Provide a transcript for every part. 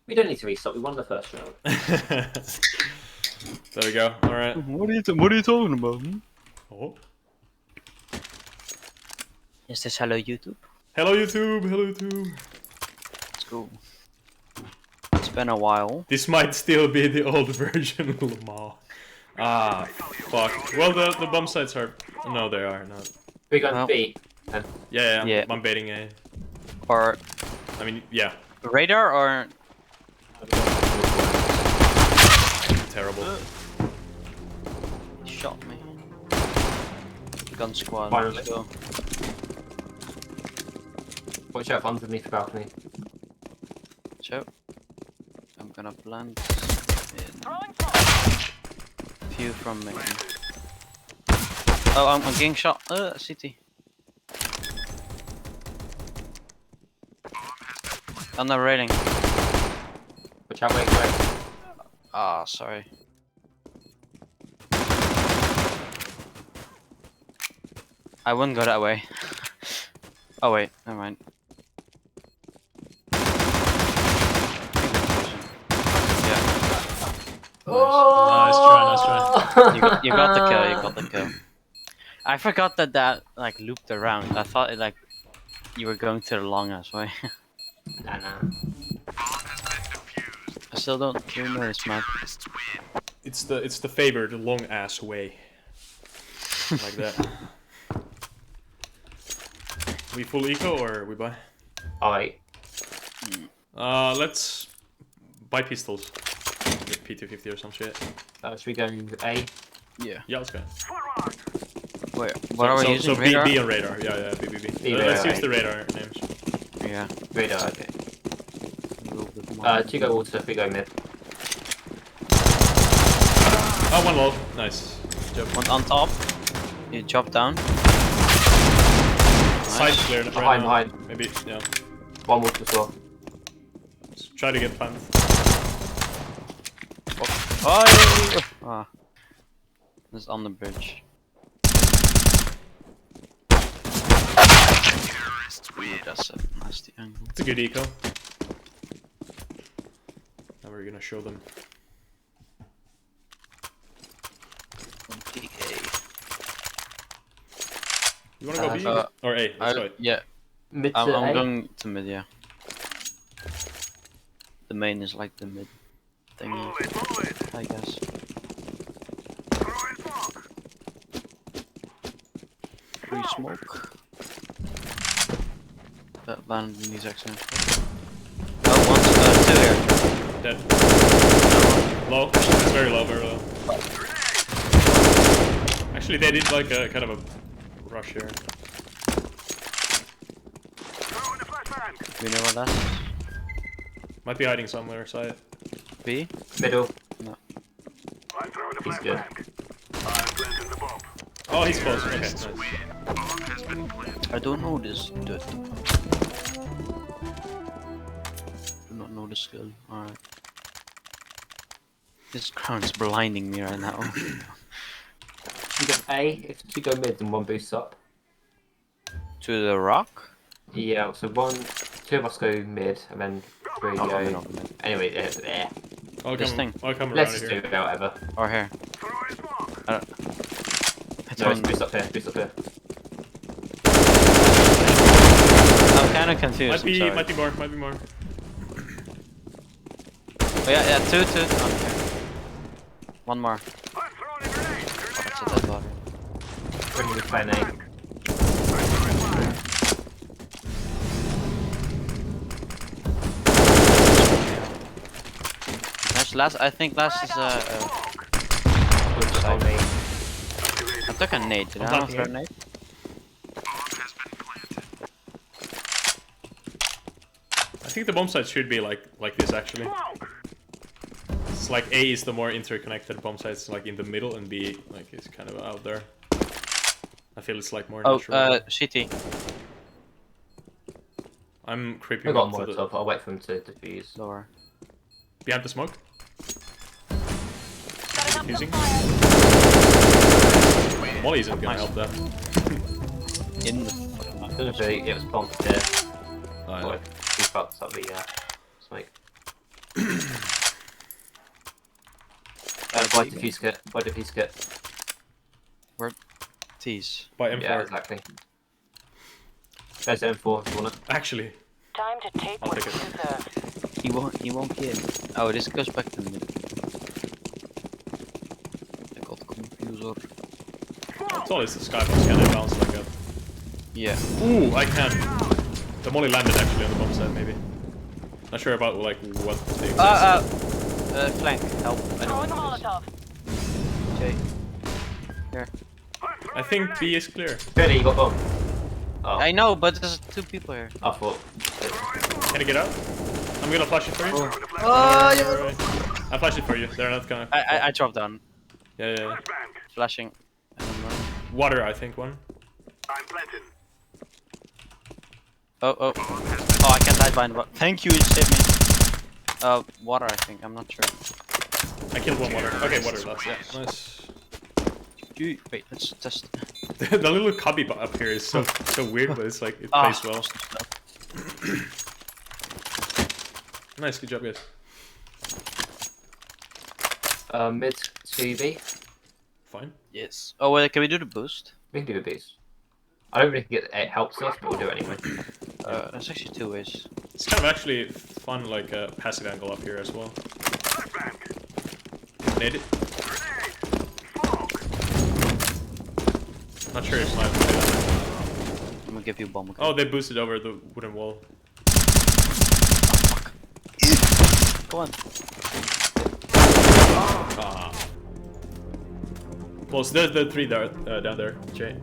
We don't need to restock. We won the first round. There we go. All right. What are you talking about? Oh. Is this hello YouTube? Hello YouTube. Hello YouTube. Let's go. It's been a while. This might still be the old version. Lamar. Ah, fuck. Well, the bomb sites are. No, they are not. We're going to B. Yeah. I'm baiting A. Or I mean, yeah. radar or Terrible. shot me. Gun squad. Finally. Let's go. Watch out underneath the balcony. So I'm gonna blend in. Few from me. Oh, I'm getting shot. CT. On the railing. Watch out, wait. Ah, sorry. I wouldn't go that way. Oh wait, never mind. Yeah. Nice try. You got the kill. You got the kill. I forgot that like looped around. I thought it like you were going to the long ass way. Nah. I still don't really know this map. It's the favored long ass way. Like that. We full eco or we buy? Alright. Let's buy pistols. Get P250 or some shit. Should we go A? Yeah. Yeah, let's go. Wait, what are we using? So Radar? B on radar. Yeah, B. Let's use the radar names. Yeah. Radar, okay. A little bit more. 2 go water, 3 go mid. Oh, one low. Nice. Job. One on top. You chop down. Side clear. Right Behind, now. behind. Maybe, yeah. 1 water as well. Let's try to get pumped. Oh! Ah. This is on the bridge. Ooh, that's a nasty angle. It's a good eco. Now we're gonna show them. You wanna go B or A? Let's go. Yeah. Mid to I'm A? going to mid, yeah. The main is like the mid thingy, I guess. Free smoke. That landed in these accidents. Oh, one's 2 here. Dead. Low. It's very low, very low. Actually, they did like a kind of a rush here. Do you know what that is? Might be hiding somewhere, side. B? Middle. No. He's good. Oh, he's close. Okay, nice. I don't know this dude. Do not know the skill. Alright. This crown's blinding me right now. Should we go A? If 2 go mid and 1 boosts up. To the rock? Yeah, so 2 of us go mid and then 3 Oh, go. mid. Anyway, there. I'll This come, thing. I'll come around Let's just do here. it whatever. Or here? I No, don't... boost up here, boost up here. I'm kind of confused. Might be more. Oh, yeah, 2. Okay. One more. Oh, it's a dead body. Bring me plan A. I think last is Boost on A. I took a nade. Did I not throw a nade? I think the bomb site should be like this actually. It's like A is the more interconnected bomb sites like in the middle and B like is kind of out there. I feel it's like more natural. CT. I'm I creeping got up more to the top, I'll wait for him to defuse. Lower. behind the smoke. Using. Molly isn't gonna help that. In the fucking map. Doesn't really, it was bombed there. Oh, yeah. He fucked up the smoke. Buy defuse kit. Buy defuse kit. Tease. By M4. Yeah, exactly. There's M4 if you want it. Actually, Time to take I'll what take you it. deserve. He won't get. Oh, this goes back to mid. I got confuser. it's always the skybox. Can they bounce like that? Yeah. Ooh, I can. The molly landed actually on the bomb side, maybe. Not sure about like what they exist. Flank. Help. Throwing a Molotov. Okay. Here. I think B is clear. Really, you got bomb. Oh, I know, but there's 2 people here. I thought. Can you get out? I'm gonna flash it for you. Oh, yeah. Alright. I flash it for you. They're not gonna. I dropped down. Yeah. Flashing. And I'm running. Water, I think one. Oh, I can't hide behind the box. Thank you, it saved me. Water, I think. I'm not sure. I killed one water. Okay, water last. Yeah, nice. Wait, let's test. The little cubby up here is so weird, but it's like it plays well. Nice, good job, guys. Mid 2B. Fine. Yes. Oh, wait, can we do the boost? We can do a beast. I don't really get help stuff, but we'll do it anyway. There's actually 2 ways. It's kind of actually fun, like a passive angle up here as well. Made it. Not sure if my. I'm gonna give you a bomb. Okay? Oh, they boosted over the wooden wall. Go on. Ah. Close. There's the 3 there, down there, Jay.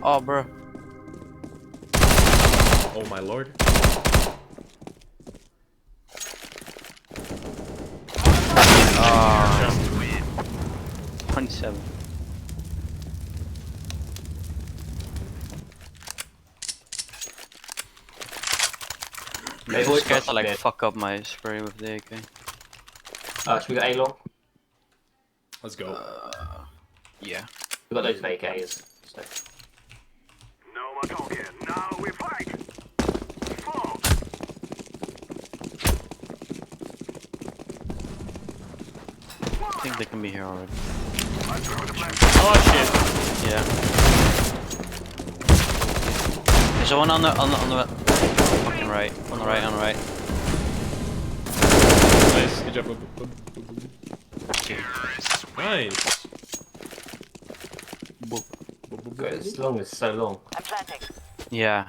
Oh, bro. Oh my lord. Ah. 27. They I'm always scared to rush like mid. fuck up my spray with the AK. Should we go A long? Let's go. Yeah. We got those AKs. So. No more talking. Now we fight. Fall. I think they can be here already. Oh shit. Yeah. There's one on the fucking right. On the right. Nice, good job. Nice. This long is so long. I'm planting. Yeah.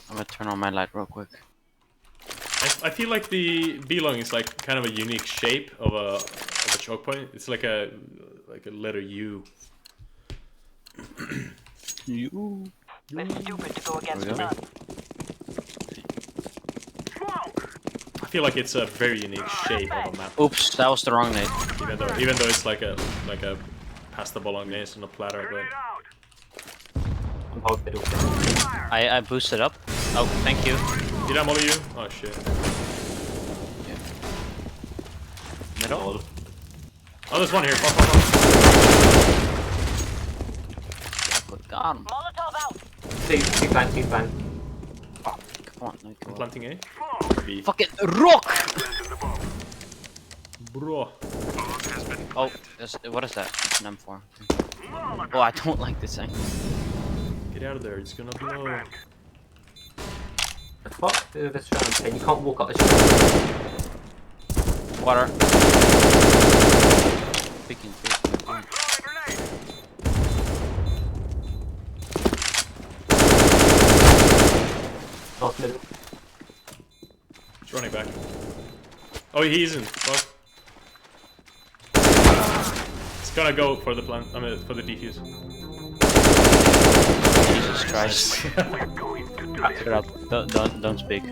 I'm gonna turn on my light real quick. I feel like the B-long is like kind of a unique shape of a choke point. It's like a letter U. You. It's stupid to go against There the we go. sun. I feel like it's a very unique shape of a map. Oops, that was the wrong nade. Even though it's like a pass the bolognese on a platter, but I'm holding middle. I boosted up. Oh, thank you. did I molly you? Oh shit. Middle. Oh, there's one here. Fuck. Good God. Molotov out. Two flank. Come on, no, I'm come on. planting A. B. Fucking rock! Bro. Oh, what is that? An M4. Oh, I don't like this thing. Get out of there, it's gonna blow. The fuck? This round 10. You can't walk up this round. Water. Speaking. Last middle. He's running back. Oh, he isn't. Fuck. It's gonna go for the plant. I mean, for the defuse. Jesus Christ. Shut up. Don't speak.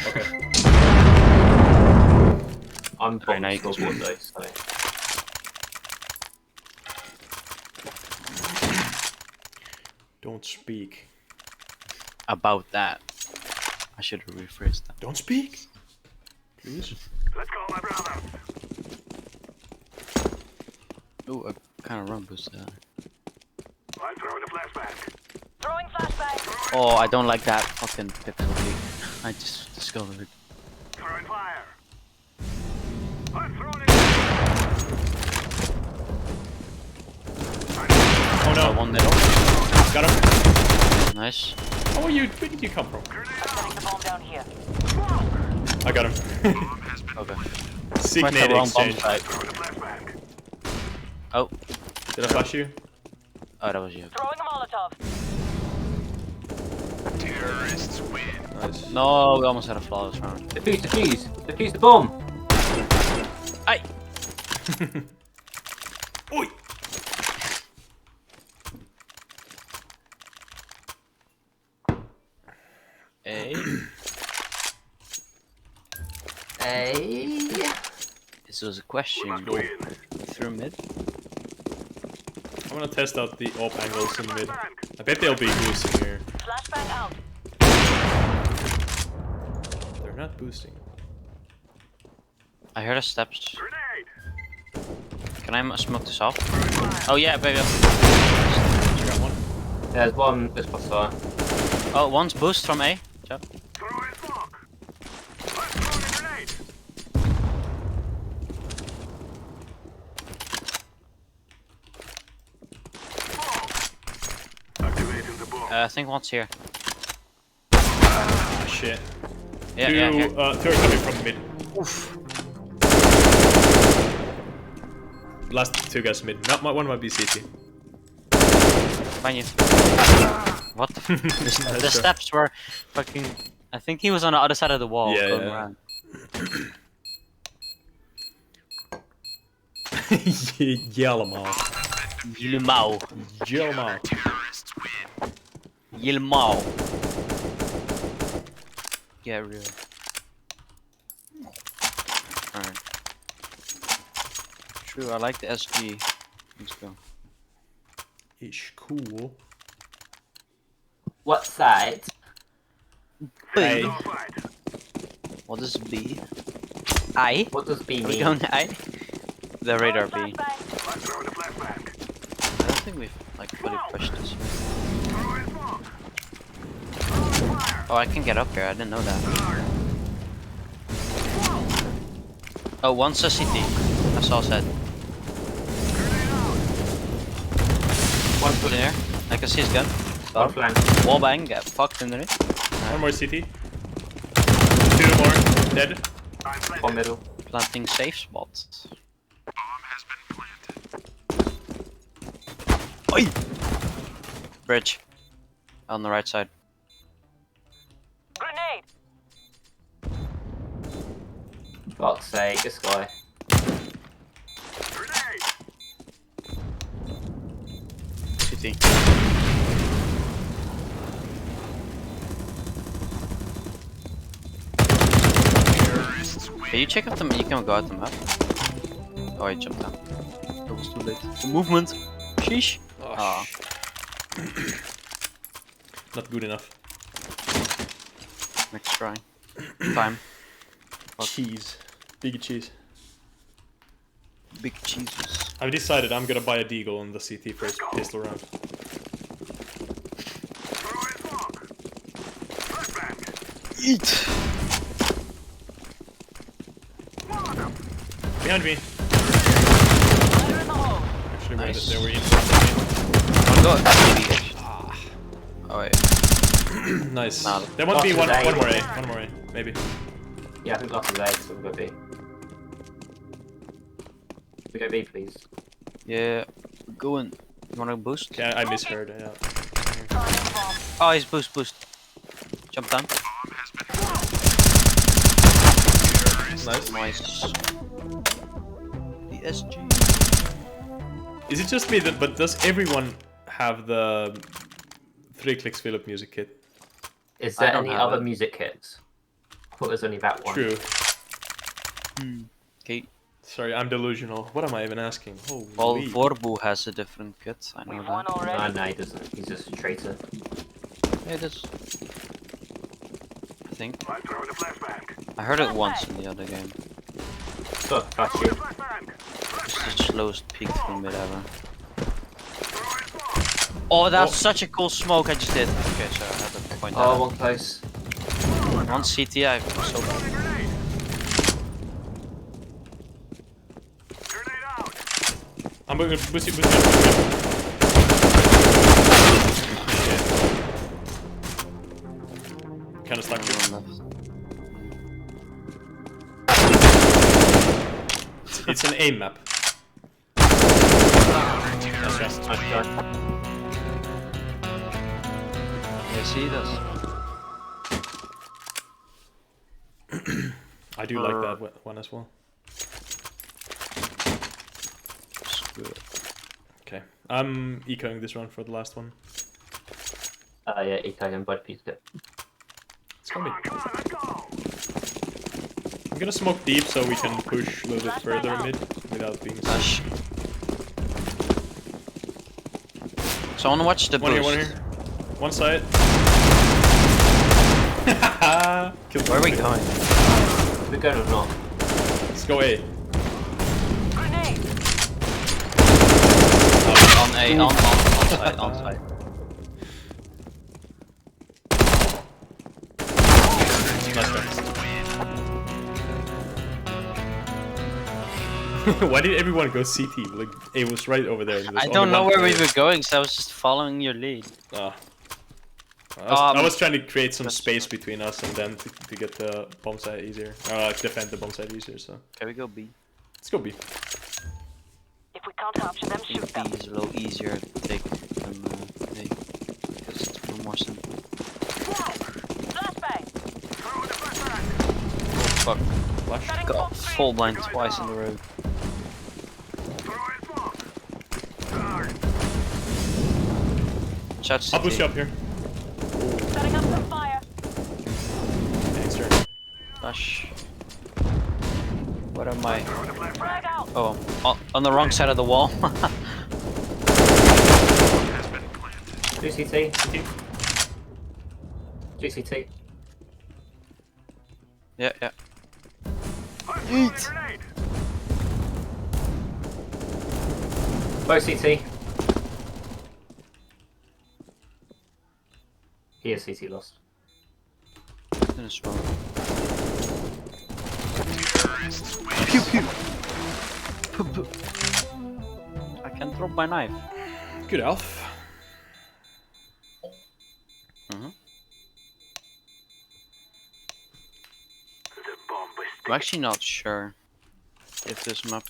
Okay. I'm Alright, now you bombing can squad though, so. Don't speak. About that. I should have rephrased that. Don't speak. Please. Let's go, my brother. Ooh, I kind of run boosted that. I'm throwing a flashback. Throwing flashbang. Oh, I don't like that fucking pixel peak. I just discovered. Throwing fire. no. One middle. Got him. Nice. How are you? Where did you come from? Setting the bomb down here. I got him. Okay. Sick Went the nade wrong bomb exchange. site. Oh. Did I flash you? Oh, that was you. Throwing a Molotov. Nice. No, we almost had a flawless round. Defuse, defuse, defuse the bomb. Aye. Oi! Hey. Hey. This was a question. Through mid. I'm gonna test out the op angles in the mid. I bet they'll be boosting here. Flashbang out. They're not boosting. I heard the steps. Grenade. Can I smoke this off? Oh yeah, baby. You got one? There's one this far. Oh, one's boost from A. Yep. Throwing smoke. I'm throwing a grenade. Activating the bomb. I think one's here. Shit. Yeah, Two, yeah, here. two are coming from mid. Oof. Last two guys mid. One might be CT. Find you. What? The steps were fucking. I think he was on the other side of the wall. Yeah, going yeah. around. Yellow. Yilmao. Yellow. Yilmao. Get real. Alright. True, I like the SG. Let's go. Ish cool. What side? Hey. Fight. What is B? I? What does B Are we mean? going I? The radar B. Flashbang. I'm throwing a flashbang. I don't think we've like fully pushed this. Throwing smoke. Oh, I can get up here. I didn't know that. Oh, one's a CT. I saw said. One's in there. I can see his gun. One flank. Wall bang. Get fucked in there. One more CT. Two more. Dead. I'm planted. One middle. Planting safe spots. Bomb has been planted. Oi! Bridge. On the right side. Grenade. Fuck's sake, this guy. Grenade. CT. Can you check out the map? You can go out the map. Oh, he jumped down. It was too late. The movement. Sheesh. Oh, Ah. Not good enough. Next try. Time. Fuck. Cheese. Big cheese. Big cheeses. I've decided I'm gonna buy a deagle on the CT first pistol round. Throwing smoke. Flashbang. Eat. Behind me. Fire in the hole. Actually, Nice. they were in. One go. Oh wait. Nice. Nah. There won't be Lost one his aim. more A. One more A. Maybe. Yeah, I think lost his legs, so we'll go B. We go B, please. Yeah. Going. You wanna boost? Okay, I misheard. Yeah. Throwing the bomb. Oh, he's boost. Jump down. Nice. Nice. The SG. Is it just me that? But does everyone have the 3 clicks Philip music kit? Is I there don't any have other it. music kits? I thought there's only that one. True. Okay. Sorry, I'm delusional. What am I even asking? Holy. Well, Vorbu has a different kit. I know We've won that. already. No, he doesn't. He's just a traitor. Yeah, it is. I think. I'm throwing a flashbang. I heard it once in the other game. So, flash you. Flashbang. It's the slowest peak from mid ever. Throwing smoke. Oh, that's such a cool smoke I just did. Okay, so I had to point that Oh, out. one close. One CT, I was so bad. Grenade. Grenade out. I'm going to boost you. Kinda stuck here. One left. It's an aim map. That's just. Yeah, see this? I do like that one as well. Okay, I'm ecoing this run for the last one. Yeah, eco and bud piece it. It's gonna be. Come on, let's go. I'm gonna smoke deep so we can push a little bit further mid without being. Flash. Someone watch the One boost. here, one here. One side. Killed Where are we one. going? We're going or not? Let's go A. Grenade. On A, on side, on side. Nice try. Why did everyone go CT? Like, it was right over there. I don't know where we were going, so I was just following your lead. I was trying to create some space between us and them to get the bomb site easier. Like defend the bomb site easier, so. Can we go B? Let's go B. If we can't capture them, I shoot think them. B is a little easier to take than A. Because it's a little more simple. Flashbang. Throw in the flashbang. Oh fuck. Flash. Setting Got bomb screen. full blind twice in the road. Throw in smoke. Guard. Shout I'll boost you CT. up here. Setting up some fire. Thanks, sir. Flash. What am I? Throw in the flashbang. Frag out. Oh, on the wrong side of the wall. Has been planted. GCT. GCT. Yeah, yeah. I'm throwing a grenade. Both CT. He is CT lost. Finish well. Pew pew. I can drop my knife. Good elf. Mm-hmm. The bomb was I'm actually not sure if this map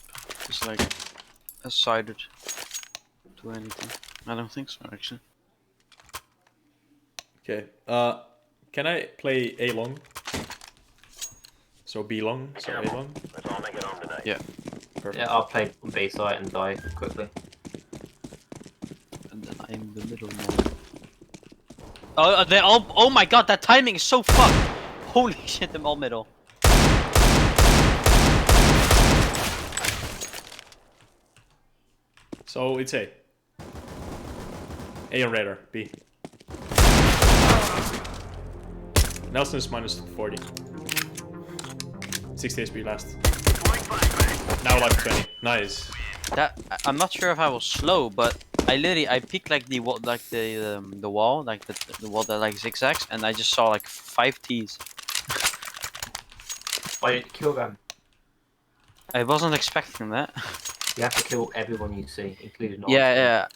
is like sided to anything. I don't think so actually. Okay. Can I play A long? So B long, so A long. Let's all make it home tonight. Yeah. Perfect. Yeah, I'll play on B site and die quickly. And then I'm in the middle now. Oh, they all. Oh my god, that timing is so fucked. Holy shit, them all middle. So it's A. A on radar. B. Nelson is minus 40. 60 HP last. Throwing flashbang. Now like 20. Nice. I'm not sure if I was slow, but I peeked like the wall, like the wall, like the wall that like zigzags, and I just saw like 5 T's. Why did you kill them? I wasn't expecting that. You have to kill everyone you see, including all. Yeah, yeah.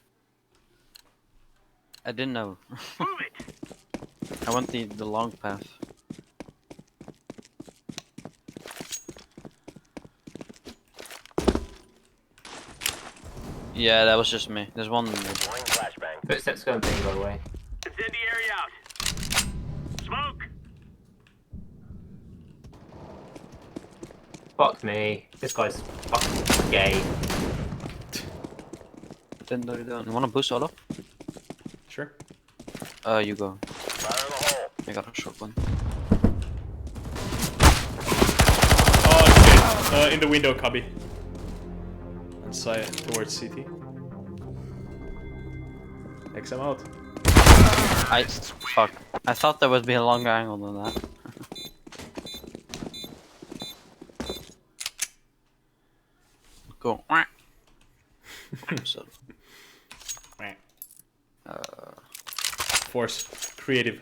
I didn't know. Move it. I went the long path. Yeah, that was just me. There's one. Throwing flashbang. Footsteps going B, by the way. Incendiary out. Smoke. Fuck me. This guy's fucking gay. Didn't know you don't. You wanna boost solo? Sure. You go. Fire in the hole. I got a short one. Oh, okay. In the window, Cubby. And side towards CT. X, I'm out. Fuck. I thought there would be a longer angle than that. Go. So, Force. Creative.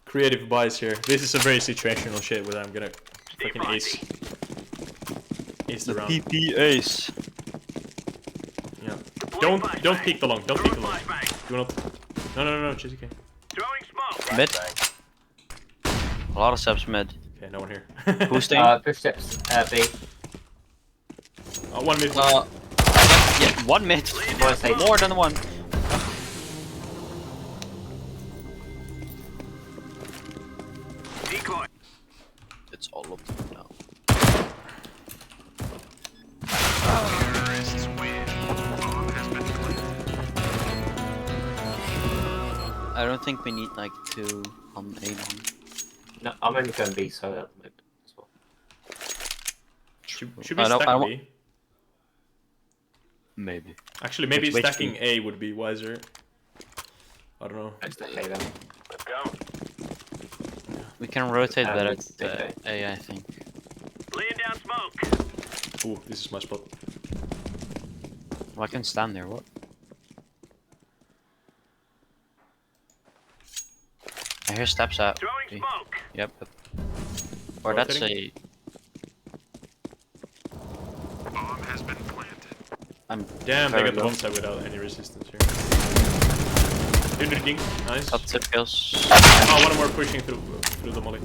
Creative buys here. This is a very situational shit where I'm gonna fucking ace. Ace the round. PP ace. Yeah. Don't peek the long. Don't peek the long. Flashbang. Do not. No, JCK. Throwing smoke. Mid. A lot of steps mid. Okay, no one here. Boosting. Push steps, B. Oh, one mid. Yeah, one mid. More than one. Decoy. It's all up now. Terrorists win. Bomb has been planted. I don't think we need like 2 on A long. No, I'm only going B, so that mid as well. Should we I don't- stack I don't- B? Maybe. Actually, maybe Which stacking B? A would be wiser. I don't know. Let's stay A then. Let's go. We can rotate that it's at A, I think. Laying down smoke. Ooh, this is my spot. Well, I can stand there. What? I hear steps out. Throwing B. smoke. Yep. Or that's Rotating? Bomb has been planted. I'm Damn, they very got the low. bomb side without any resistance here. King, nice. Got tip kills. Oh, one more pushing through the molly.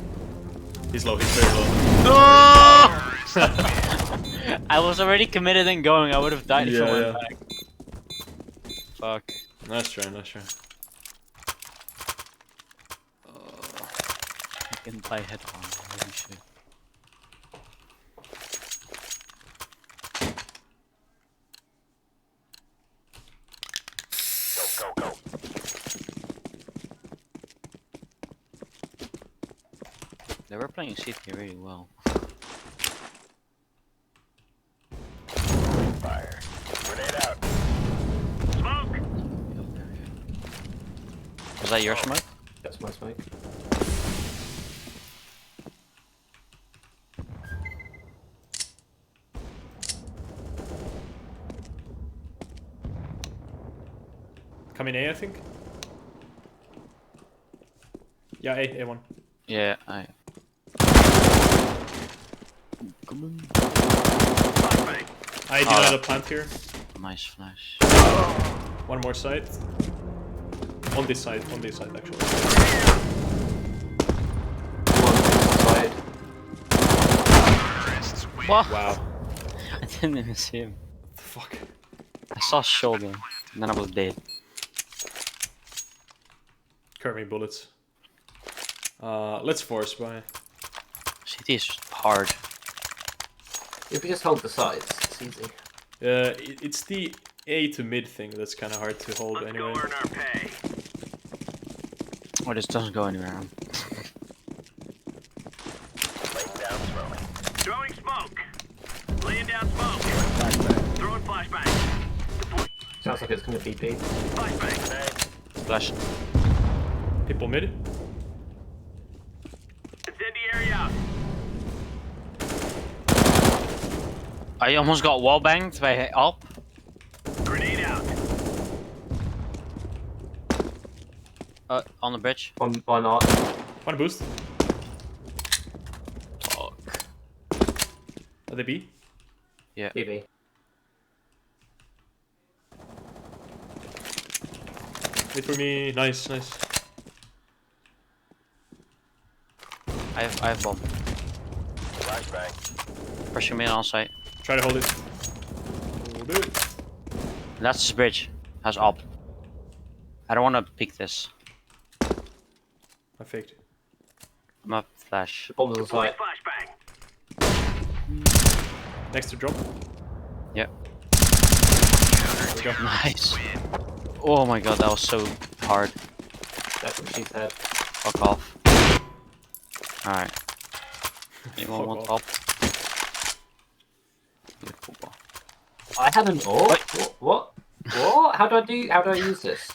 He's low, he's very low. No! I was already committed and going. I would have died if I went back. Fuck. Nice try, nice try. I can buy headphones. Holy shit. Go, go, go. They were playing CT really well. Fire. Grenade out. Smoke. Was that your smoke? That's my smoke. Coming A, I think. Yeah, A1. Yeah, I. Come on. Flashbang. I denied a plant here. Nice flash. One more side. On this side actually. One side. Terrorists win. What? Wow. I didn't even see him. What the fuck? I saw shoulder, and then I was dead. Curving bullets. Let's force by. CT is hard. If we just hold the sides, it's easy. It's the A to mid thing that's kind of hard to hold Let's anyway. go earn our pay. Oh, this doesn't go anywhere. Laying down throwing. Throwing smoke. Laying down smoke. Throwing flashbang. Deploy. Sounds like it's gonna be B. Flashbang. Grenade. Flash. People mid. Incendiary out. I almost got wall banged by up. Grenade out. On the bridge. One art. One boost. Fuck. Are they B? Yeah. BB. Wait for me. Nice, nice. I have bomb. Flashbang. Pressure me on site. Try to hold it. Hold it. That's his bridge. Has up. I don't want to pick this. I faked. I'm up flash. The bomb's on Deploying site. flashbang. Next to drop. Yep. There we go. Nice. Oh my god, that was so hard. That's what she said. Fuck off. Alright. Anyone Fuck want off. top? Yeah, football. I had an ore? Wait. What? What? How do I use this?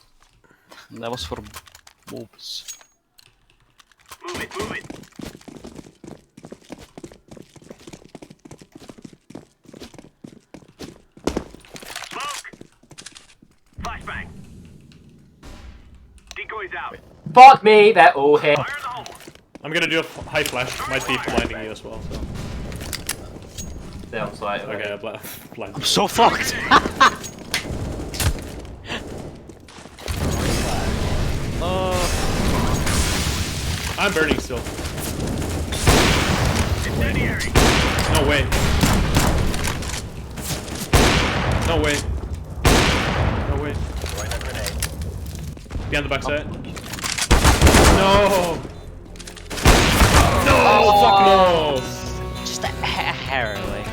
That was for moves. Move it, move it. Smoke. Flashbang. Decoys out. Fuck me, they're all here. Fire in the hole. I'm gonna do a high flash. Might be blinding you as well. So. They're on site. Okay, blind. I'm so fucked! I'm burning still. Incendiary. No way. No way. No way. Throwing a grenade. Behind the backside. No! No! Fuck no! Just a hair away.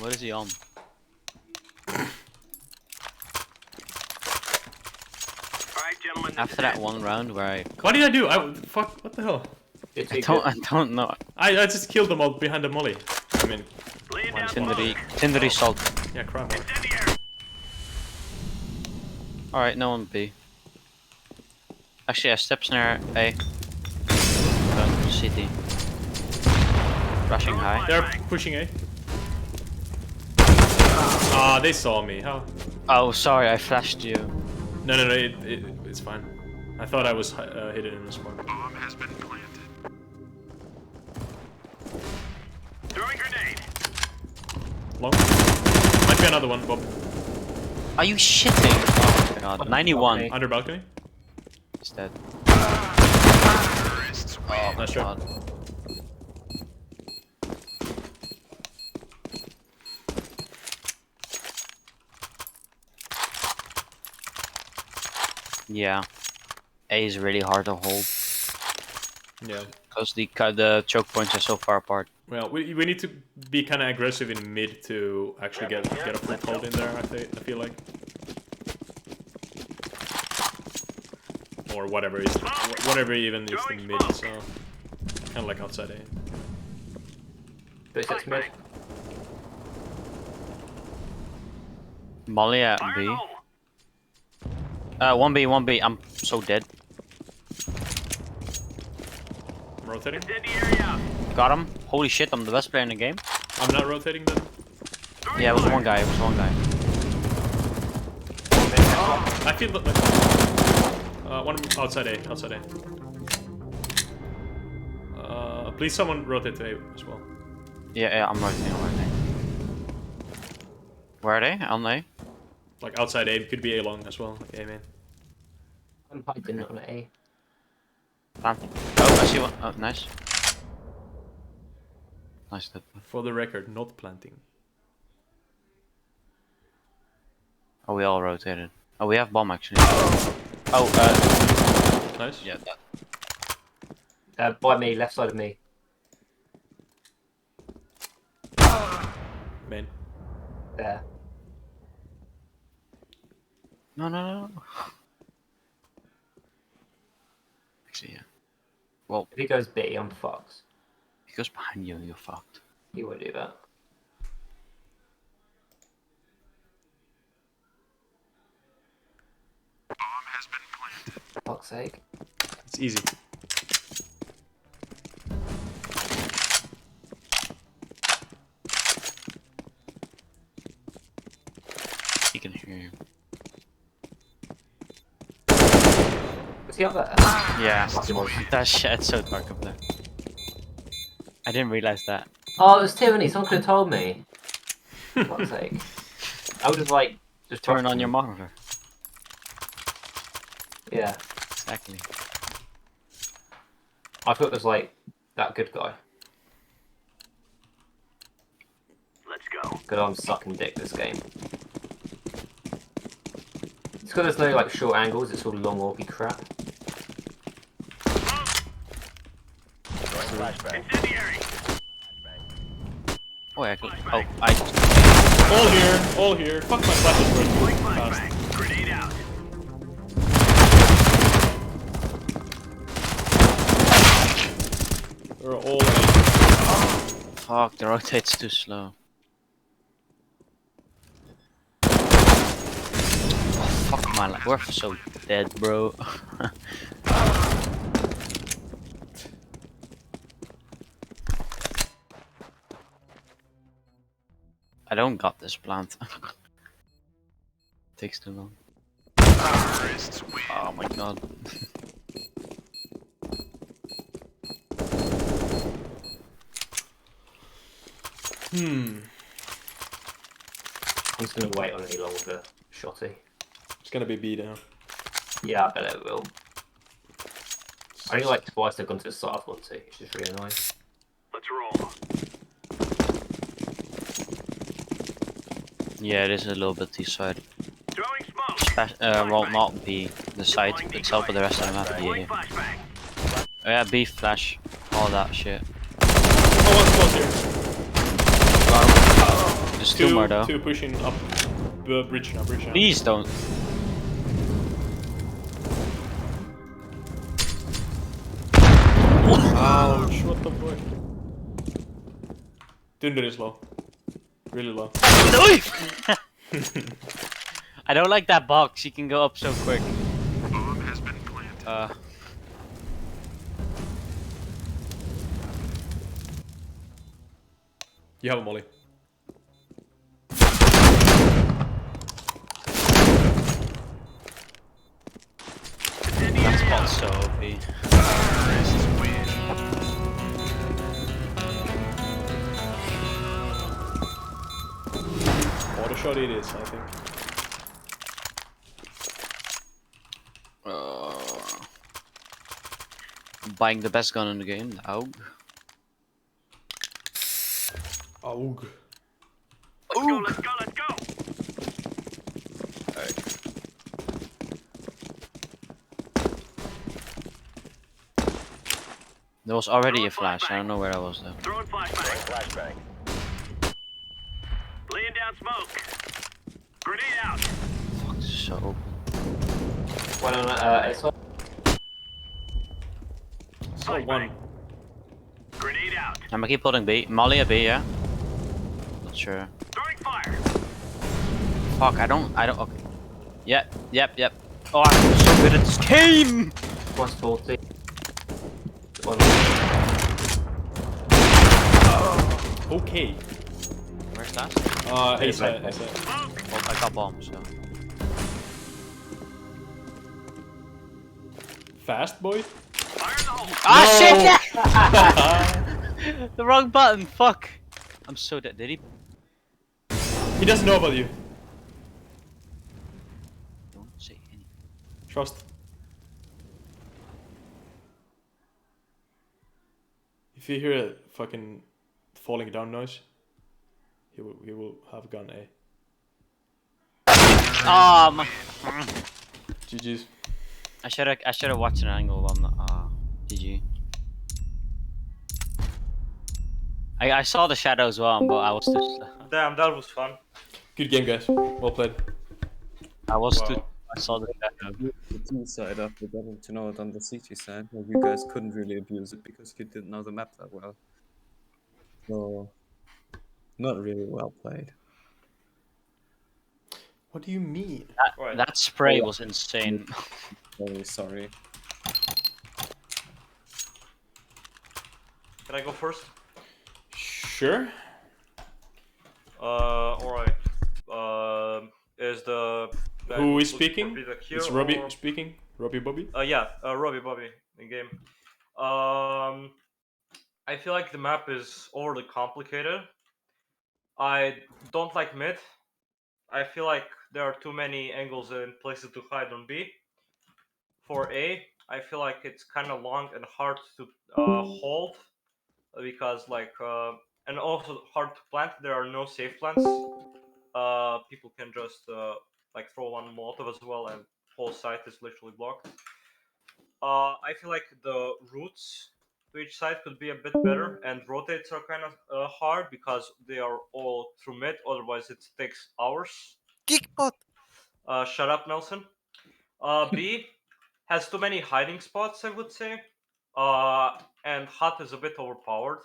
What is he on? Alright, gentlemen. After that one round where I What did I do? Fuck, what the hell? It's I don't know. I just killed them all behind the molly. I mean, Laying down Tindery salt. yeah, crap. Man. Incendiary. Alright, no one B. Actually, I steps near A. CT. Rushing high. They're pushing A. Ah, they saw me. How? Oh, sorry, I flashed you. No, it's fine. I thought I was hidden in the spawn. Bomb has been planted. Throwing grenade. Long. Might be another one, Bob. Are you shitting? Oh my god. 91. Under balcony. He's dead. Terrorists win. Oh my Nice shot. god. Yeah. A is really hard to hold. Yeah. Because the choke points are so far apart. Well, we need to be kind of aggressive in mid to actually get a foothold in there. I feel like, or whatever is even is the mid. So kind of like outside A. But it's mid. Molly at Fire B. hole. 1B. I'm so dead. I'm rotating. Incendiary out. Got him. Holy shit, I'm the best player in the game. I'm not rotating then. Throwing Yeah, it was fire. one guy. I feel that one outside A. Please someone rotate to A as well. Yeah, I'm rotating. Where are they? On A? Like outside A could be A long as well. Like A main. I'm hiding on A. Planting. Oh, I see one. Oh, nice. Nice dead. For the record, not planting. Oh, we all rotated. Oh, we have bomb actually. Oh, Nice. yeah, that. By me, left side of me. Main. There. No. Actually, yeah. Well, If he goes B, I'm fucked. he goes behind you, you're fucked. He won't do that. Bomb has been planted. Fuck's sake. It's easy. He can hear you. Was he up there? Yeah. Fuck, it was. That shit's so dark up there. I didn't realize that. Oh, it was Tiffany. Someone could have told me. Fuck's sake. I would have like just Turn trusted on your him. monitor. Yeah. Exactly. I thought it was like that good guy. Let's go. Good, I'm sucking dick this game. It's because there's no like short angles. It's all long orky crap. Incendiary. Oh, yeah, oh, All here. Fuck my flashes Throwing first. Fast. flashbang. Grenade out. They're all. fuck, the rotate's too slow. Oh, fuck my life. We're so dead, bro. I don't got this plant. Takes too long. Terrorists win. Oh my god. Hmm. I'm just gonna wait on any longer, shotty. It's gonna be B now. Yeah, I bet it will. I only like twice they've gone to the side of one too. It's just really annoying. Let's roll. Yeah, it is a little bit T-side. Throwing smoke. Well, not B, the side itself, but the rest of the map, Deploying yeah. flashbang. Oh, yeah, B, flash, all that shit. Oh, one's close here. There's two more though. Two pushing up. Bridge now, bridge now. Please don't. Ouch, what the fuck? Dunder is low. Really low. I don't like that box, you can go up so quick. Bomb has been planted. You have a molly. That spot's so OP. Auto shot it is, I think. Buying the best gun in the game, the AUG. Aug. Let's go, let's go, let's go. There was already a flash, I don't know where I was though. Throwing flashbang. Laying down smoke. Grenade out. Fuck, this is so open. One on S1. So one. Grenade out. I'm gonna keep holding B. Molly a B, yeah? Not sure. Throwing fire. Fuck, I don't, okay. Yep. Oh, I'm so good at this game! Plus 40. One. Okay. Where's that? A side, A side. Smoke. Well, I got bombs, so. Fast boy? Fire in the hole. Ah, shit! The wrong button, fuck! I'm so dead. Did he? He doesn't know about you. Don't say anything. Trust. If you hear a fucking falling down noise, he will have gun A. Ah, my. GG's. I should have watched an angle on that. Ah, GG. I saw the shadow as well, but I was too. Damn, that was fun. Good game, guys. Well played. I was Wow. too. I saw the shadow. The T side after getting to know it on the CT side, well, you guys couldn't really abuse it because you didn't know the map that well. So, not really well played. What do you mean? Right. That spray was insane. Very sorry. Can I go first? Sure. Alright. Is the Who is looking speaking? for feedback here, It's Robbie or- speaking. Robbie Bobby. Yeah, Robbie in game. I feel like the map is overly complicated. I don't like mid. I feel like there are too many angles and places to hide on B. For A, I feel like it's kind of long and hard to hold because and also hard to plant. There are no safe plants. People can just throw one Molotov as well, and whole site is literally blocked. I feel like the routes to each side could be a bit better, and rotates are kind of hard because they are all through mid. Otherwise, it takes hours. Geekbot. Shut up, Nelson. B has too many hiding spots, I would say. And hut is a bit overpowered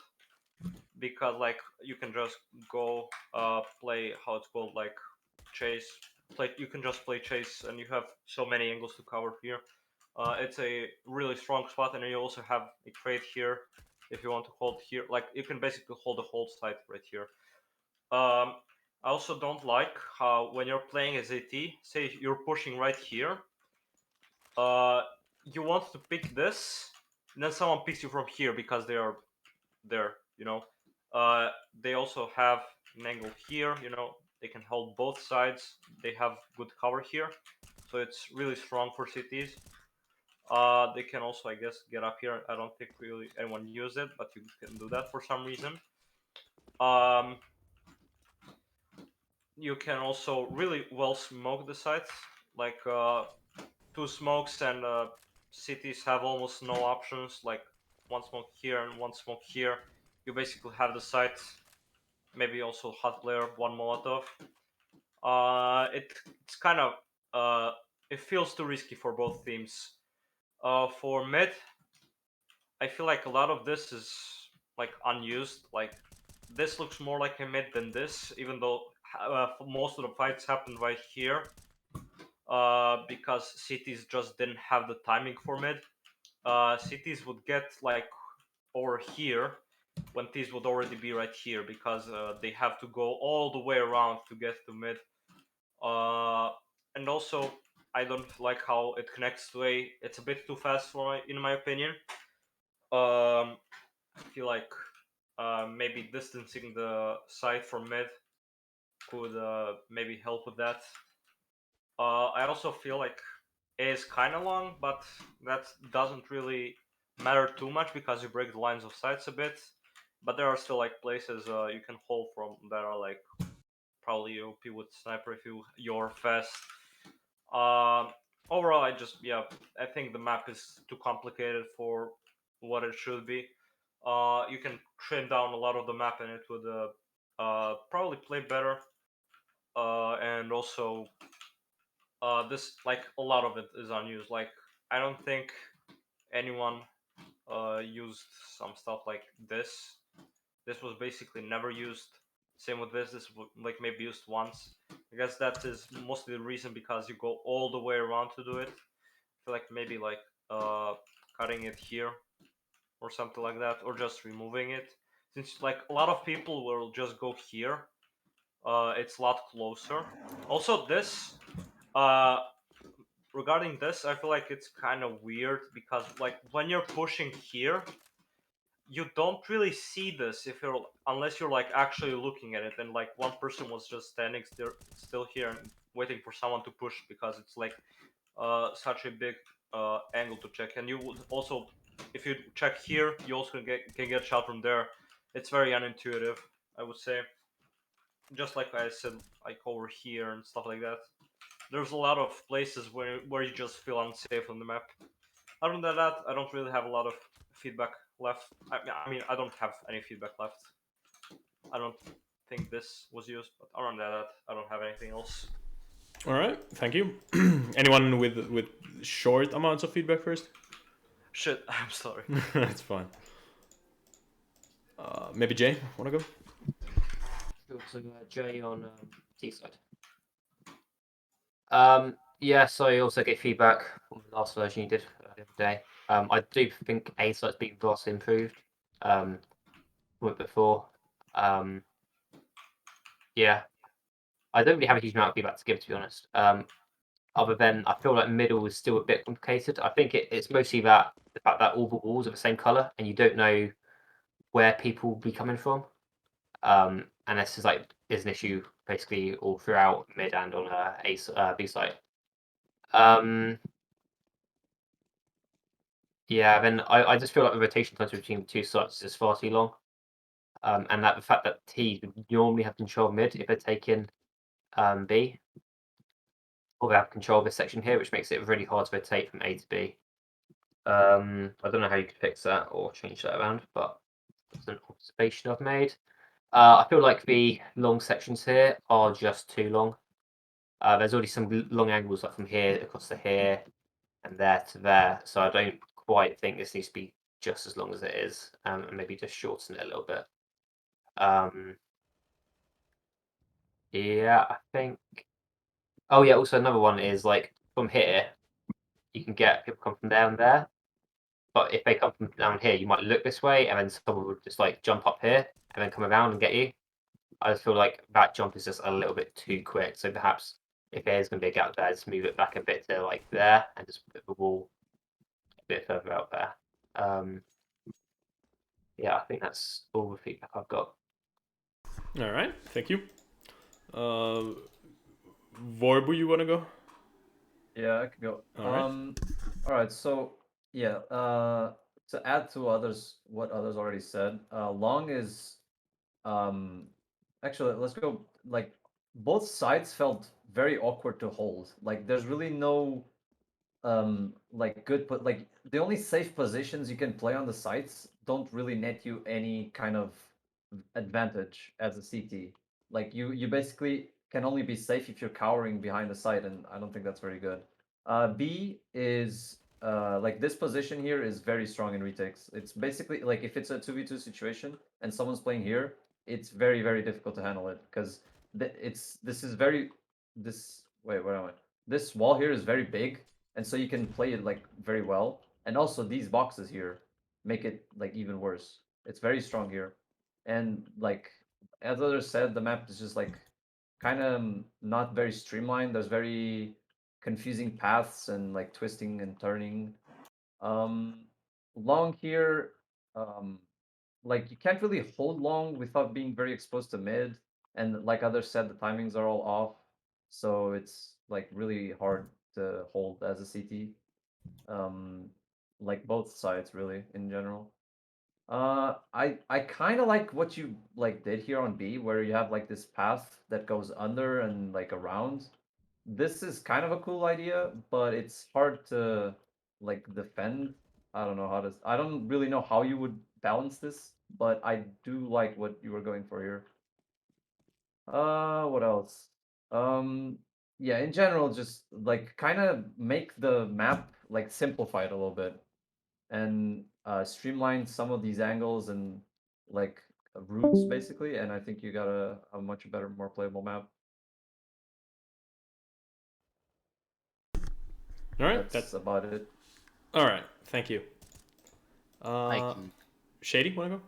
because you can just go play how it's called chase. You can just play chase, and you have so many angles to cover here. It's a really strong spot, and you also have a crate here if you want to hold here. You can basically hold the whole site right here. I also don't like how when you're playing as AT, say you're pushing right here, you want to pick this, and then someone picks you from here because they are there, They also have an angle here. You know, they can hold both sides. They have good cover here, so it's really strong for cities. They can also, I guess, get up here. I don't think really anyone used it, but you can do that for some reason. You can also really well smoke the sites. Like 2 smokes and cities have almost no options. Like 1 smoke here and 1 smoke here. You basically have the site. Maybe also hot player, 1 Molotov. It's kind of it feels too risky for both teams. For mid, I feel like a lot of this is like unused. Like this looks more like a mid than this, even though most of the fights happened right here. Because cities just didn't have the timing for mid. Cities would get like over here when these would already be right here because they have to go all the way around to get to mid. And also, I don't like how it connects to A. It's a bit too fast in my opinion. I feel like maybe distancing the side from mid could maybe help with that. I also feel like A is kind of long, but that doesn't really matter too much because you break the lines of sights a bit. But there are still like places you can hold from that are like probably OP with sniper if you're fast. Overall, I think the map is too complicated for what it should be. You can trim down a lot of the map and it would probably play better. And also, this like a lot of it is unused. Like I don't think anyone used some stuff like this. This was basically never used. Same with this. This was like maybe used once. I guess that is mostly the reason because you go all the way around to do it. I feel like maybe like cutting it here or something like that, or just removing it. Since like a lot of people will just go here. It's a lot closer. Also, this regarding this, I feel like it's kind of weird because like when you're pushing here, you don't really see this if you're unless you're like actually looking at it, and like one person was just standing still here and waiting for someone to push because it's like such a big angle to check. And you would also, if you check here, you also can get shot from there. It's very unintuitive, I would say. Just like I said, like over here and stuff like that. There's a lot of places where you just feel unsafe on the map. Other than that, I don't really have a lot of feedback left. I mean, I don't have any feedback left. I don't think this was used, but other than that, I don't have anything else. All right, thank you. Anyone with short amounts of feedback first? Shit, I'm sorry. That's fine. Maybe Jay, wanna go? Sure, so Jay on T side. Yeah, so I also get feedback from the last version you did the other day. I do think A site's been vastly improved from it before. Yeah, I don't really have a huge amount of feedback to give, to be honest. Other than I feel like middle is still a bit complicated. I think it's mostly the fact that all the walls are the same color and you don't know where people will be coming from. And this is an issue basically all throughout mid and on B site. Yeah, then I just feel like the rotation times between the two sites is far too long. And that the fact that T would normally have control mid if they're taking B, or they have control of this section here, which makes it really hard to rotate from A to B. I don't know how you could fix that or change that around, but it's an observation I've made. I feel like the long sections here are just too long. There's already some long angles like from here across to here and there to there, so I don't quite think this needs to be just as long as it is, and maybe just shorten it a little bit. Yeah, I think. Oh yeah, also another one is like from here, you can get people come from down there, but if they come from down here, you might look this way, and then someone would just like jump up here and then come around and get you. I just feel like that jump is just a little bit too quick. So perhaps if there's going to be a gap there, just move it back a bit to like there, and just put the wall a bit further out there. Yeah, I think that's all the feedback I've got. All right, thank you. Vorbu, you wanna go? Yeah, I could go. All right. All right. So yeah, to add to what others already said, long is um, actually let's go like both sides felt very awkward to hold. Like there's really no like good put like the only safe positions you can play on the sites don't really net you any kind of advantage as a CT. Like you basically can only be safe if you're cowering behind the site, and I don't think that's very good. B is like this position here is very strong in retakes. It's basically like if it's a 2v2 situation and someone's playing here, it's very difficult to handle it because this is very this wait where am I? This wall here is very big, and so you can play it like very well. And also these boxes here make it like even worse. It's very strong here, and like as others said, the map is just like kind of not very streamlined. There's very confusing paths and like twisting and turning. Um, long here, um, like you can't really hold long without being very exposed to mid, and like others said, the timings are all off, so it's like really hard to hold as a CT. Like both sides really in general. I kind of like what you like did here on B, where you have like this path that goes under and like around. This is kind of a cool idea, but it's hard to like defend. I don't know how to. I don't really know how you would balance this, but I do like what you were going for here. What else? Yeah, in general, just like kind of make the map like simplify it a little bit and streamline some of these angles and like routes basically, and I think you got a much better, more playable map. All right. That's about it. All right. Thank you. I can. Shady, wanna go?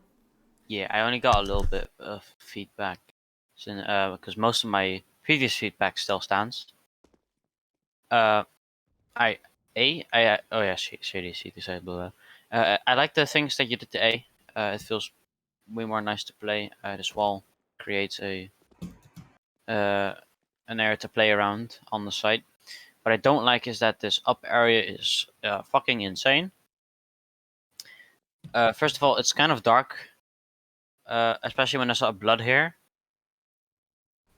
Yeah, I only got a little bit of feedback, because most of my previous feedback still stands. Uh, I oh yeah, Shady decided blue. I like the things that you did to A. It feels way more nice to play. This wall creates uh an area to play around on the site. What I don't like is that this up area is fucking insane. First of all, it's kind of dark, especially when there's a lot of blood here.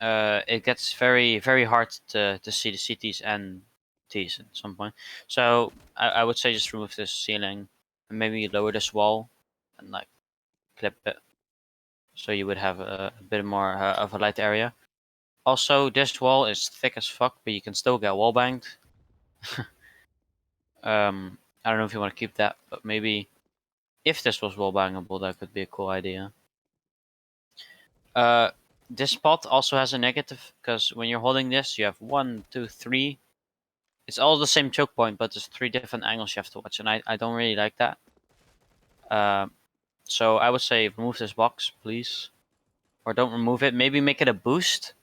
It gets very hard to see the CTs and Ts at some point. So I would say just remove this ceiling and maybe lower this wall and like clip it, so you would have a bit more of a light area. Also, this wall is thick as fuck, but you can still get wall banged. I don't know if you want to keep that, but maybe if this was wall bangable, that could be a cool idea. This spot also has a negative because when you're holding this, you have 1, 2, 3. It's all the same choke point, but there's 3 different angles you have to watch, and I don't really like that. So I would say remove this box, please, or don't remove it. Maybe make it a boost,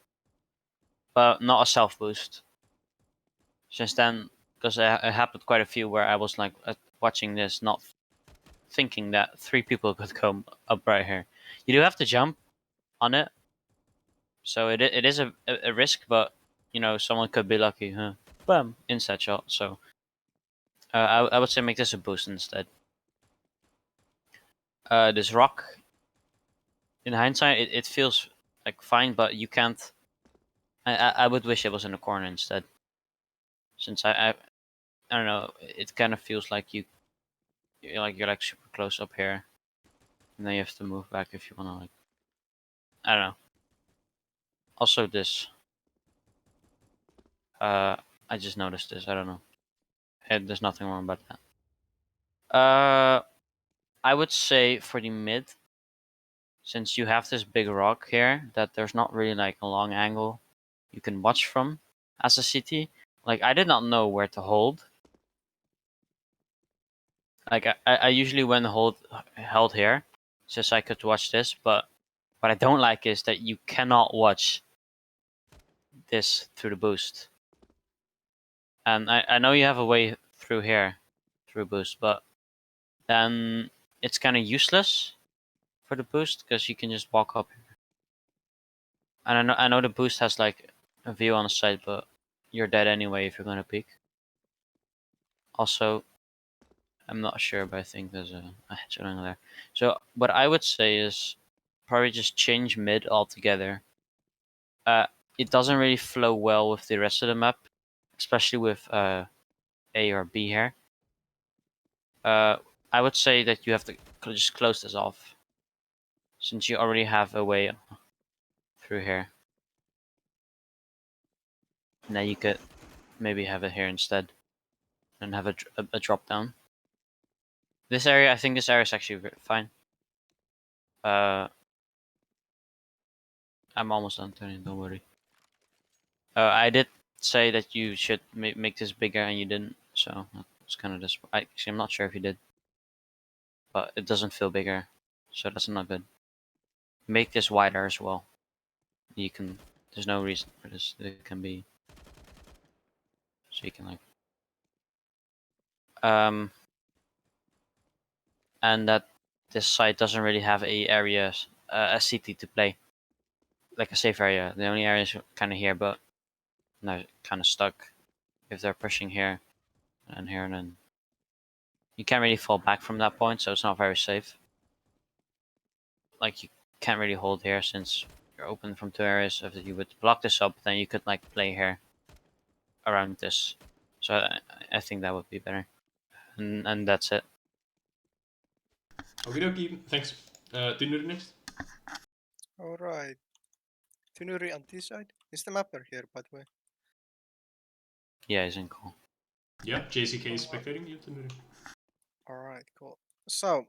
but not a self boost. Since then, because it happened quite a few where I was like watching this, not thinking that 3 people could come up right here. You do have to jump on it, so it is a risk, but you know someone could be lucky, huh? Bam, inside shot. So I would say make this a boost instead. This rock, in hindsight, it feels like fine, but you can't. I would wish it was in a corner instead. Since I don't know, it kind of feels like you're like super close up here, and then you have to move back if you wanna like. I don't know. Also this. I just noticed this. I don't know. There's nothing wrong about that. I would say for the mid, since you have this big rock here, that there's not really like a long angle you can watch from as a CT. Like I did not know where to hold. Like I usually when held here, since I could watch this, but what I don't like is that you cannot watch this through the boost. And I know you have a way through here, through boost, but then it's kind of useless for the boost because you can just walk up here. And I know the boost has like a view on the side, but you're dead anyway if you're gonna peek. Also, I'm not sure, but I think there's a hedge on there. So what I would say is probably just change mid altogether. It doesn't really flow well with the rest of the map, especially with A or B here. I would say that you have to just close this off, since you already have a way through here. Now you could maybe have it here instead, and have a drop down. This area, I think this area is actually fine. I'm almost done turning, don't worry. I did say that you should make this bigger, and you didn't, so it's kind of this. Actually, I'm not sure if you did, but it doesn't feel bigger, so that's not good. Make this wider as well. You can. There's no reason for this. It can be. So you can like. And that this site doesn't really have a CT to play, like a safe area. The only area is kind of here, but now kind of stuck. If they're pushing here and here, and then you can't really fall back from that point, so it's not very safe. Like you can't really hold here since you're open from two areas. If you would block this up, then you could like play here around this. So I think that would be better. And that's it. Okie dokie, thanks. Tunuri next. Alright. Tunuri on this side. Is the mapper here, by the way? Yeah, he's in call. Yeah, JCK is spectating you, Tunuri. Alright, cool. So,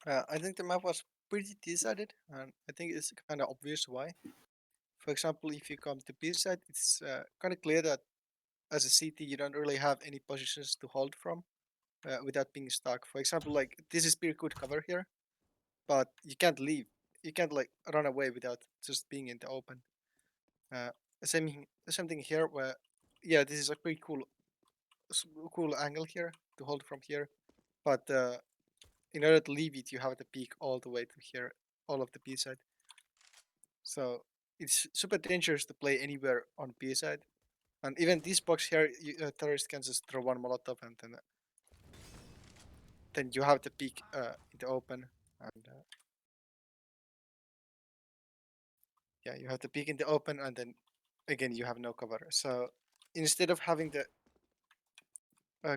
I think the map was pretty decided, and I think it's kind of obvious why. For example, if you come to B side, it's kind of clear that as a CT, you don't really have any positions to hold from without being stuck. For example, like this is pretty good cover here, but you can't leave. You can't like run away without just being in the open. Same thing here, where yeah, this is a pretty cool angle here to hold from here, but in order to leave it, you have to peek all the way to here, all of the B side. So it's super dangerous to play anywhere on B side. And even this box here, terrorist can just throw one Molotov, and then you have to peek in the open, and yeah, you have to peek in the open, and then again you have no cover. So instead of having the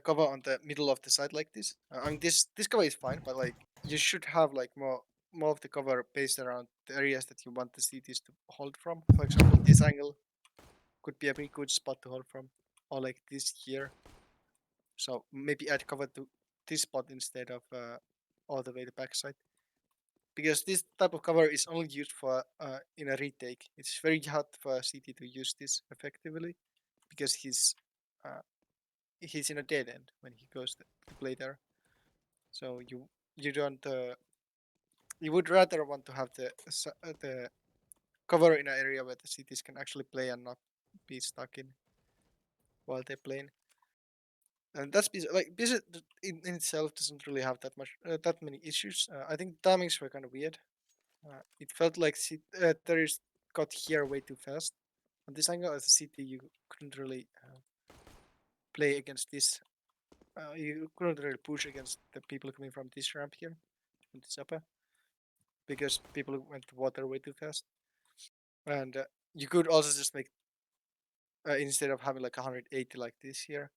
cover on the middle of the side like this, I mean this cover is fine, but like you should have like more of the cover based around the areas that you want the CTs to hold from. For example, this angle could be a pretty good spot to hold from, or like this here. So maybe add cover to this spot instead of all the way the backside, because this type of cover is only used for in a retake. It's very hard for a CT to use this effectively, because he's in a dead end when he goes to play there. So you don't you would rather want to have the cover in an area where the CTs can actually play and not be stuck in while they're playing. And that's like in itself doesn't really have that many issues. I think timings were kind of weird. It felt like terrorists got here way too fast. On this angle, as a CT, you couldn't really play against this. You couldn't really push against the people coming from this ramp here, from this upper, because people went to water way too fast. And you could also just make, instead of having like 180 like this here,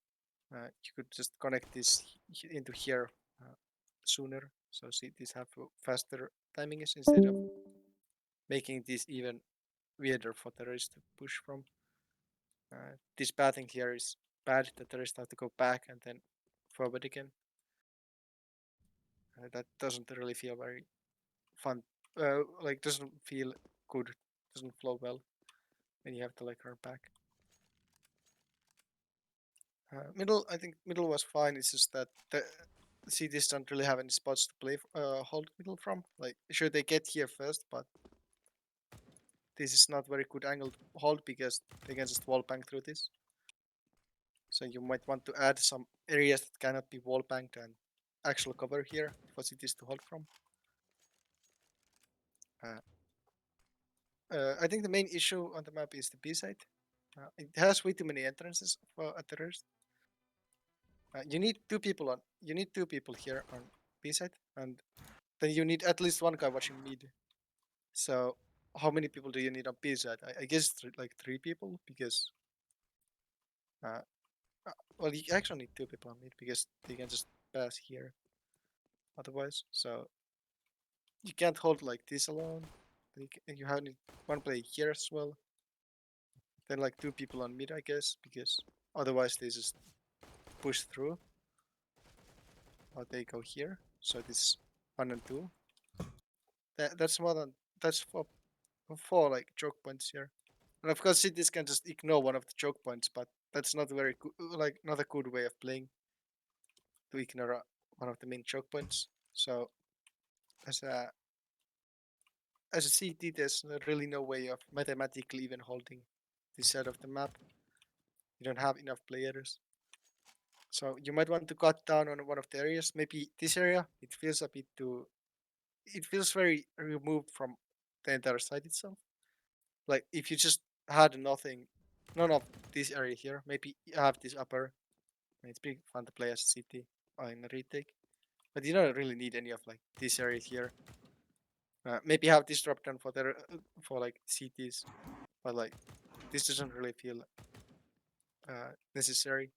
you could just connect this into here sooner. So these have faster timings instead of making this even weirder for terrorists to push from. This pathing here is bad. The terrorists have to go back and then forward again. That doesn't really feel very fun. Like doesn't feel good. Doesn't flow well when you have to like run back. Middle, I think middle was fine. It's just that the CTs don't really have any spots to play hold middle from. Like sure they get here first, but this is not very good angle to hold because they can just wall bang through this. So you might want to add some areas that cannot be wall banged and actual cover here for CTs to hold from. I think the main issue on the map is the B side. It has way too many entrances for at the rest. You need two people on. You need two people here on B side, and then you need at least one guy watching mid. So how many people do you need on B side? I guess like 3 people because. Well, you actually need 2 people on mid because they can just pass here. Otherwise, so you can't hold like this alone. You have one player here as well. Then like 2 people on mid, I guess, because otherwise they just push through. Or they go here. So this 1 and 2. That's more than that's four like choke points here. And of course cities can just ignore one of the choke points, but that's not very good, like not a good way of playing to ignore one of the main choke points. So as a CT, there's really no way of mathematically even holding this side of the map. You don't have enough players. So you might want to cut down on one of the areas. Maybe this area, it feels a bit too. It feels very removed from the entire site itself. Like if you just had none of this area here, maybe you have this upper. It's pretty fun to play as a CT or in a retake. But you don't really need any of like this area here. Maybe have this drop down for like CTs, but like this doesn't really feel necessary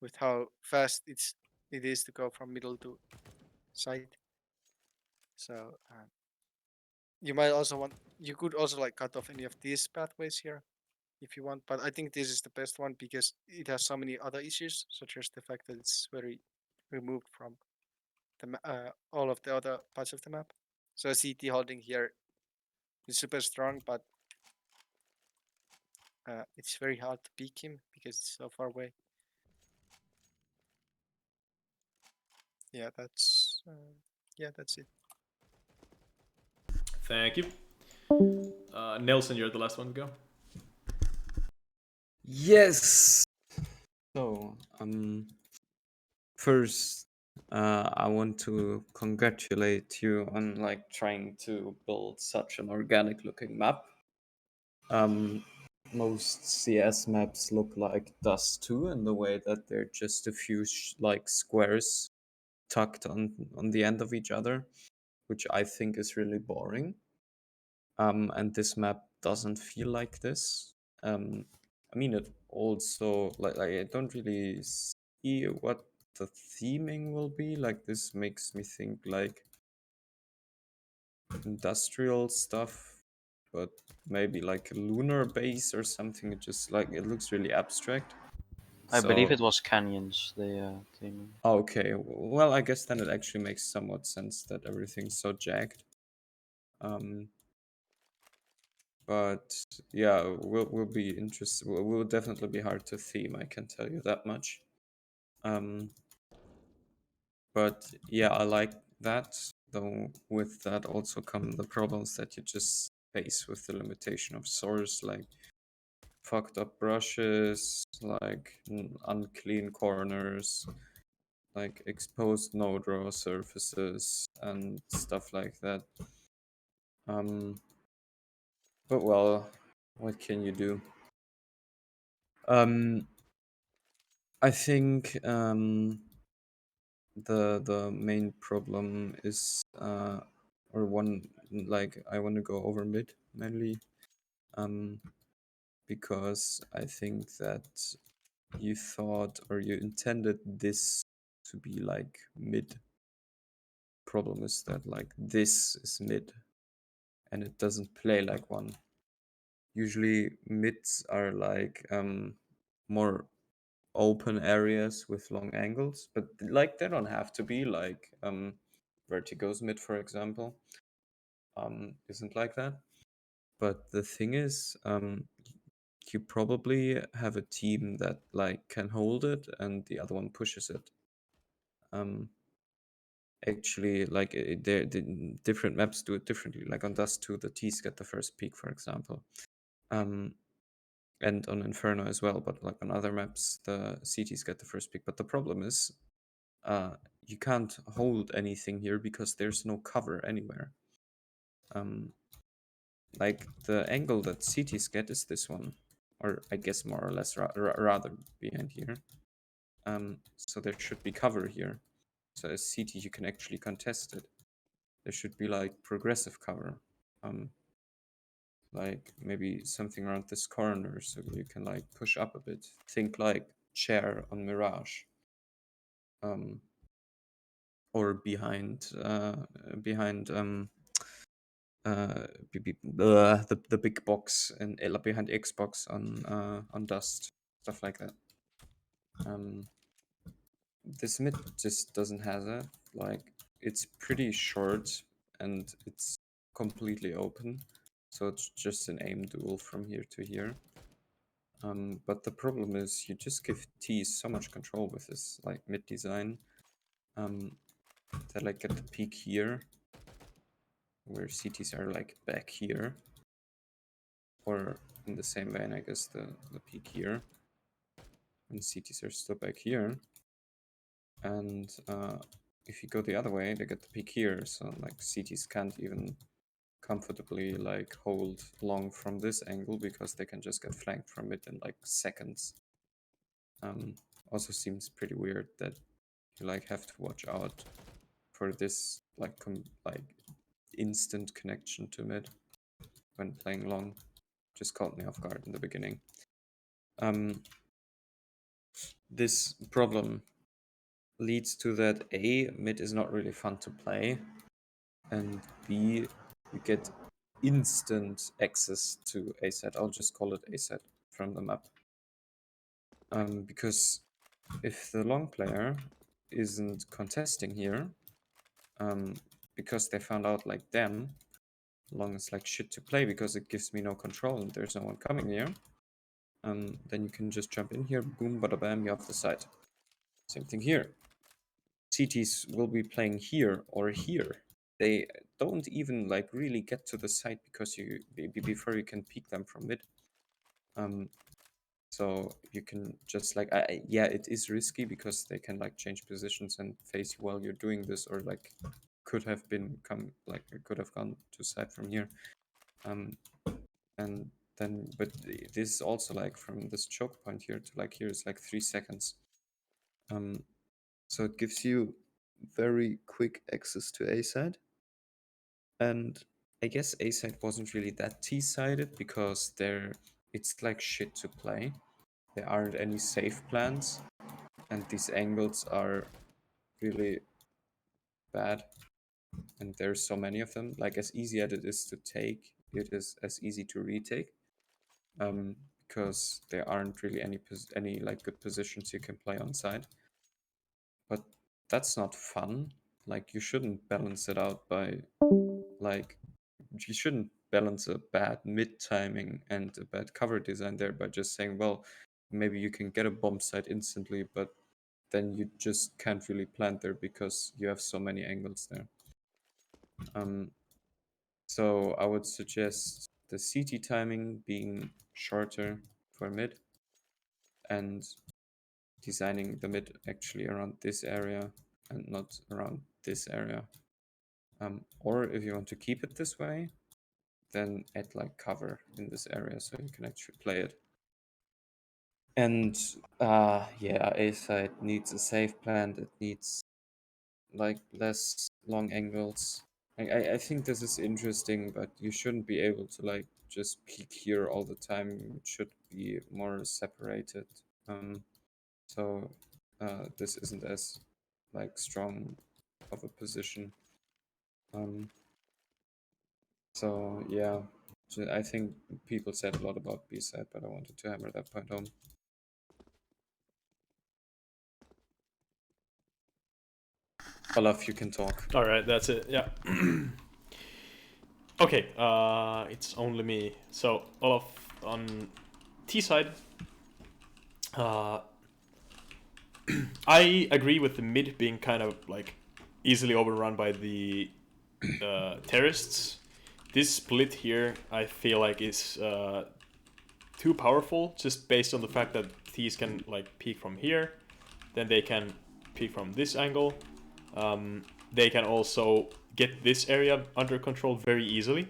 with how fast it is to go from middle to side. So you could also like cut off any of these pathways here if you want, but I think this is the best one because it has so many other issues, such as the fact that it's very removed from all of the other parts of the map. So CT holding here is super strong, but it's very hard to peek him because it's so far away. Yeah, that's it. Thank you. Nelson, you're the last one to go. Yes. So, first, I want to congratulate you on like trying to build such an organic-looking map. Most CS maps look like Dust 2 in the way that they're just a few like squares tucked on the end of each other, which I think is really boring. And this map doesn't feel like this. I mean, it also like I don't really see what the theming will be. Like this makes me think like industrial stuff, but maybe like a lunar base or something. It just like it looks really abstract. I believe So it was canyons. The theme. okay, well I guess then it actually makes somewhat sense that everything's so jagged. But yeah, will be interesting. Will definitely be hard to theme. I can tell you that much. But yeah, I like that. Though with that also come the problems that you just face with the limitation of source, like fucked up brushes, like unclean corners, like exposed no draw surfaces and stuff like that. But well, what can you do? I think the main problem is or one like I want to go over mid mainly because I think that you thought or you intended this to be like mid. Problem is that like this is mid and it doesn't play like one. Usually mids are like more open areas with long angles, but like they don't have to be like Vertigo's mid, for example. Isn't like that. But the thing is, you probably have a team that like can hold it and the other one pushes it. Actually, like the different maps do it differently. Like on Dust 2, the T's get the first peak, for example. And on Inferno as well, but like on other maps, the CTs get the first pick. But the problem is, you can't hold anything here because there's no cover anywhere. like the angle that CTs get is this one, or I guess more or less rather behind here. So there should be cover here. So as CT you can actually contest it. There should be like progressive cover. Like maybe something around this corner so you can like push up a bit. Think like chair on Mirage. Or behind the big box and behind Xbox on Dust, stuff like that. This mid just doesn't have that. Like it's pretty short and it's completely open, so it's just an aim duel from here to here. But the problem is you just give T so much control with this like mid design. That like at the peak here, where CTs are like back here, or in the same vein, I guess the peak here, and CTs are still back here. And if you go the other way, they get the peak here, so like CTs can't even comfortably like hold long from this angle because they can just get flanked from it in like seconds. Also seems pretty weird that you like have to watch out for this like instant connection to mid when playing long. Just caught me off guard in the beginning. This problem leads to that A, mid is not really fun to play, and B, you get instant access to A set. I'll just call it A set from the map. Because if the long player isn't contesting here, because they found out like, damn, long is like shit to play because it gives me no control and there's no one coming here, then you can just jump in here, boom, bada bam, you have the site. Same thing here. CTs will be playing here or here. They don't even like really get to the site because before you can peek them from mid. So you can just like, yeah, it is risky because they can like change positions and face you while you're doing this, or like could have gone to site from here. And then, but this is also like from this choke point here to like here is like 3 seconds. So it gives you very quick access to A side. And I guess A side wasn't really that T-sided because it's like shit to play. There aren't any safe plans, and these angles are really bad. And there's so many of them. Like as easy as it is to take, it is as easy to retake. Because there aren't really any like good positions you can play on side. But that's not fun. Like you shouldn't balance it out by like you shouldn't balance a bad mid timing and a bad cover design there by just saying, well, maybe you can get a bomb site instantly, but then you just can't really plant there because you have so many angles there. So I would suggest the CT timing being shorter for mid and designing the mid actually around this area and not around this area. Or if you want to keep it this way, then add like cover in this area so you can actually play it. And yeah, A side needs a safe plant. It needs like less long angles. I think this is interesting, but you shouldn't be able to like just peek here all the time. It should be more separated. So this isn't as like strong of a position. So yeah, I think people said a lot about B side, but I wanted to hammer that point home. Olaf, you can talk. All right, that's it. Yeah. Okay, it's only me. So Olaf on T side. I agree with the mid being kind of like easily overrun by the terrorists. This split here, I feel like is too powerful, just based on the fact that T's can like peek from here, then they can peek from this angle. They can also get this area under control very easily.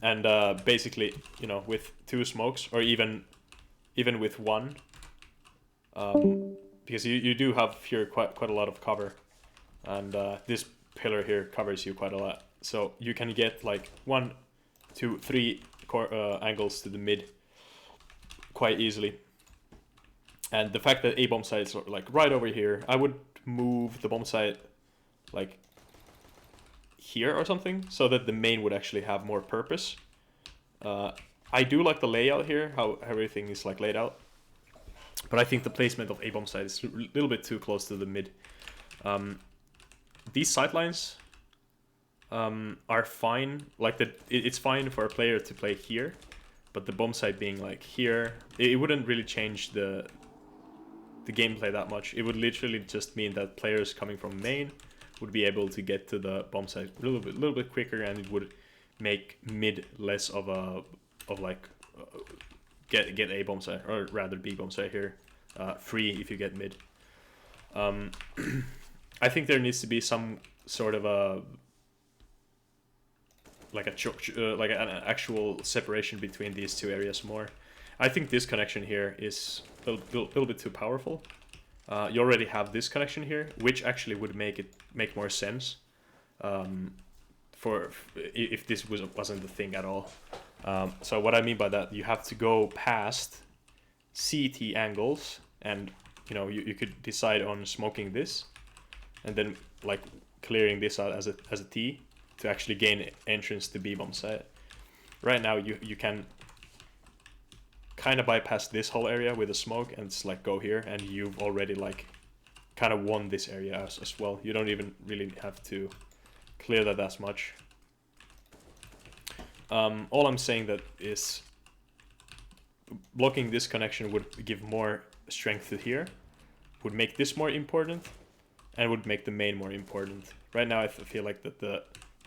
And basically, you know, with 2 smokes, or even with 1, because you do have here quite a lot of cover, and this pillar here covers you quite a lot, so you can get like 1, 2, 3 angles to the mid quite easily. And the fact that a bomb site is like right over here, I would move the bomb site like here or something, so that the main would actually have more purpose. I do like the layout here, how everything is like laid out, but I think the placement of a bomb site is a little bit too close to the mid. These sightlines are fine, like it's fine for a player to play here, but the bomb site being like here, it wouldn't really change the gameplay that much. It would literally just mean that players coming from main would be able to get to the bomb site a little bit quicker, and it would make mid less of a get a bomb site, or rather B bomb site here, free if you get mid. I think there needs to be some sort of a like an actual separation between these 2 areas more. I think this connection here is a little bit too powerful. You already have this connection here, which actually would make more sense for if this wasn't the thing at all. So what I mean by that, you have to go past CT angles, and you know you could decide on smoking this, and then like clearing this out as a T to actually gain entrance to B bomb site. Right now you can kind of bypass this whole area with a smoke and just like go here, and you've already like kind of won this area as well. You don't even really have to clear that as much. All I'm saying that is blocking this connection would give more strength to here, would make this more important, and would make the main more important. Right now I feel like that the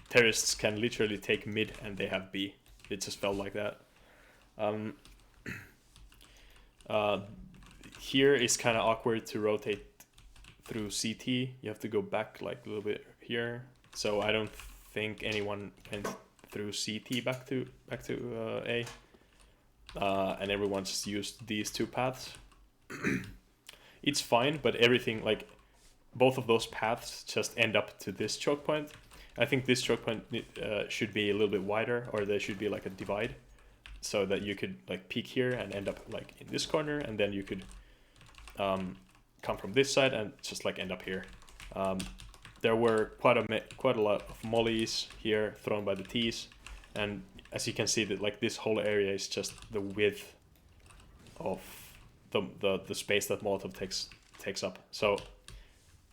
terrorists can literally take mid and they have B. It just felt like that. Here is kind of awkward to rotate through CT. You have to go back like a little bit here. So I don't think anyone went through CT back to A. And everyone just used these 2 paths. It's fine, but everything, like both of those paths just end up to this choke point. I think this choke point should be a little bit wider, or there should be like a divide, so that you could like peek here and end up like in this corner, and then you could come from this side and just like end up here. There were quite a lot of mollies here thrown by the T's, and as you can see that like this whole area is just the width of the space that Molotov takes up. So,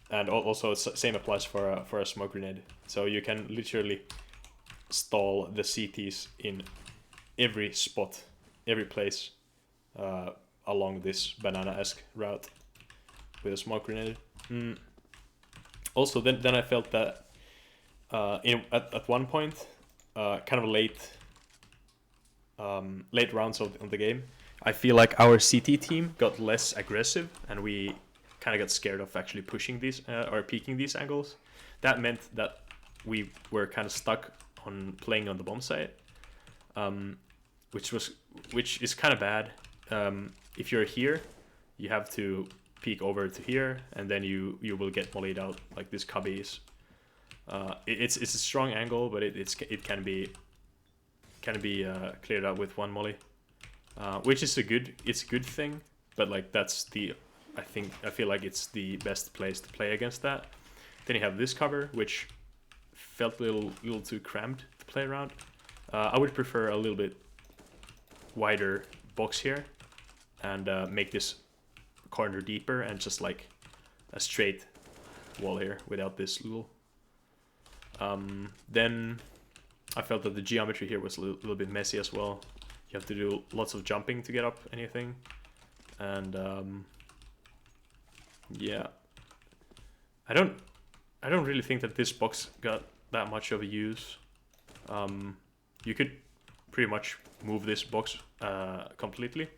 and also same applies for a smoke grenade. So you can literally stall the CTs in every spot, every place along this banana-esque route with a smoke grenade. Also, then I felt that at one point, kind of late rounds of the game, I feel like our CT team got less aggressive, and we kind of got scared of actually pushing these or peeking these angles. That meant that we were kind of stuck on playing on the bomb site, which is kind of bad. If you're here, you have to peek over to here, and then you will get mollied out like this cubby is. It's a strong angle, but it can be cleared out with 1 molly, which is a good thing. But like that's I feel like it's the best place to play against that. Then you have this cover, which felt a little too cramped to play around. I would prefer a little bit wider box here, and make this corner deeper, and just like a straight wall here without this little. Then I felt that the geometry here was a little bit messy as well. You have to do lots of jumping to get up anything, and yeah, I don't really think that this box got that much of a use. You could pretty much move this box completely.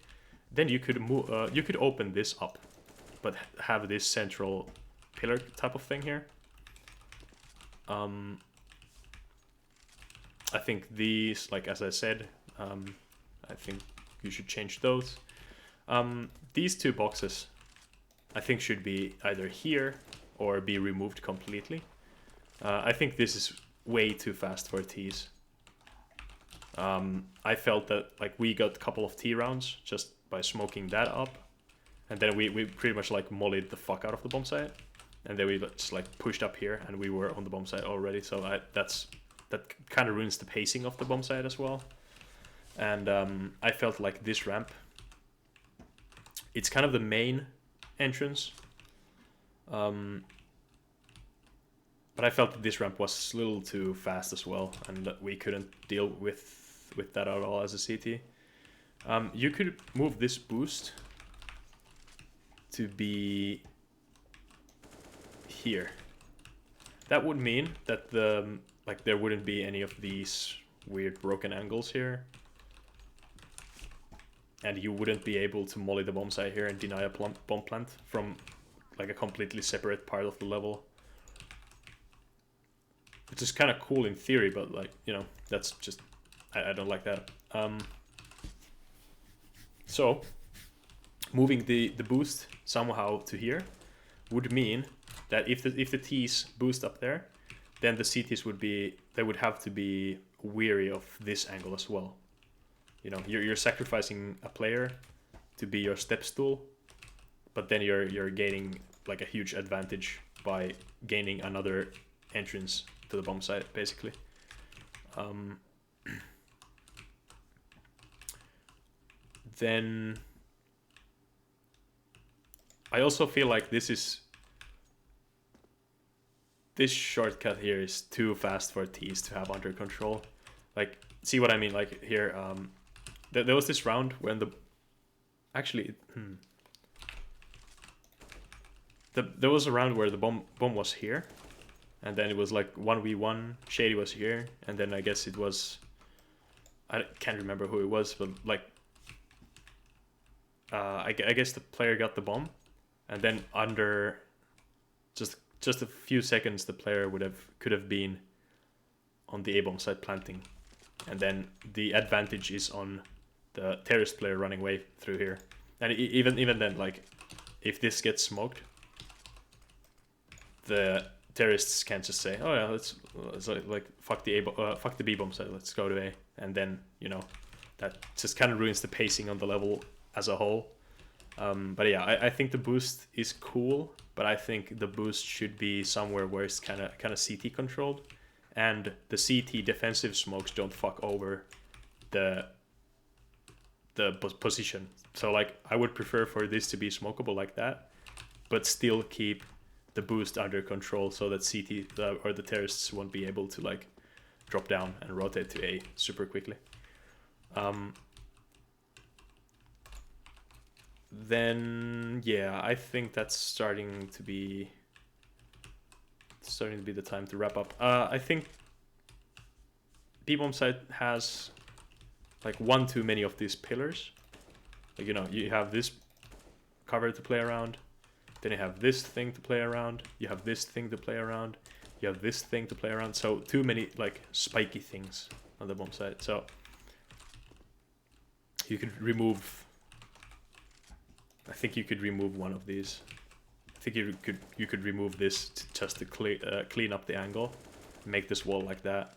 Then you could move. You could open this up, but have this central pillar type of thing here. I think these, like as I said, I think you should change those. These two boxes, I think should be either here or be removed completely. I think this is way too fast for T's. I felt that like we got a couple of T rounds just by smoking that up, and then we pretty much like mollied the fuck out of the bomb site, and then we just like pushed up here and we were on the bomb site already. So that kind of ruins the pacing of the bomb site as well. And I felt like this ramp, it's kind of the main entrance, but I felt that this ramp was a little too fast as well, and that we couldn't deal with that at all as a CT. You could move this boost to be here. That would mean that there wouldn't be any of these weird broken angles here, and you wouldn't be able to molly the bomb site here and deny a bomb plant from like a completely separate part of the level. Which is kind of cool in theory, but like, you know, that's just, I don't like that. So moving the boost somehow to here would mean that if the T's boost up there, then the CTs would have to be weary of this angle as well. You know, you're sacrificing a player to be your step stool, but then you're gaining like a huge advantage by gaining another entrance to the bomb site, basically. Then I also feel like this shortcut here is too fast for T's to have under control. Like, see what I mean? Like here, there was this round when there was a round where the bomb was here, and then it was like 1v1, Shady was here, and then I guess it was, I can't remember who it was, but like, I guess the player got the bomb, and then under just a few seconds the player could have been on the A-bomb site planting, and then the advantage is on the terrorist player running away through here. And even then, like, if this gets smoked, the terrorists can't just say, oh yeah, let's like fuck the B bomb site, let's go to A, and then, you know, that just kind of ruins the pacing on the level as a whole. But yeah, I think the boost is cool, but I think the boost should be somewhere where it's kind of CT controlled, and the CT defensive smokes don't fuck over the position. So like, I would prefer for this to be smokable like that, but still keep the boost under control so that CT or the terrorists won't be able to like drop down and rotate to A super quickly. Then yeah, I think that's starting to be the time to wrap up. I think B-bomb site has like one too many of these pillars. Like, you know, you have this cover to play around, then you have this thing to play around, you have this thing to play around, you have this thing to play around. So too many like spiky things on the bomb site. So you could remove, I think you could remove one of these. I think you could remove this just to clean up the angle, make this wall like that.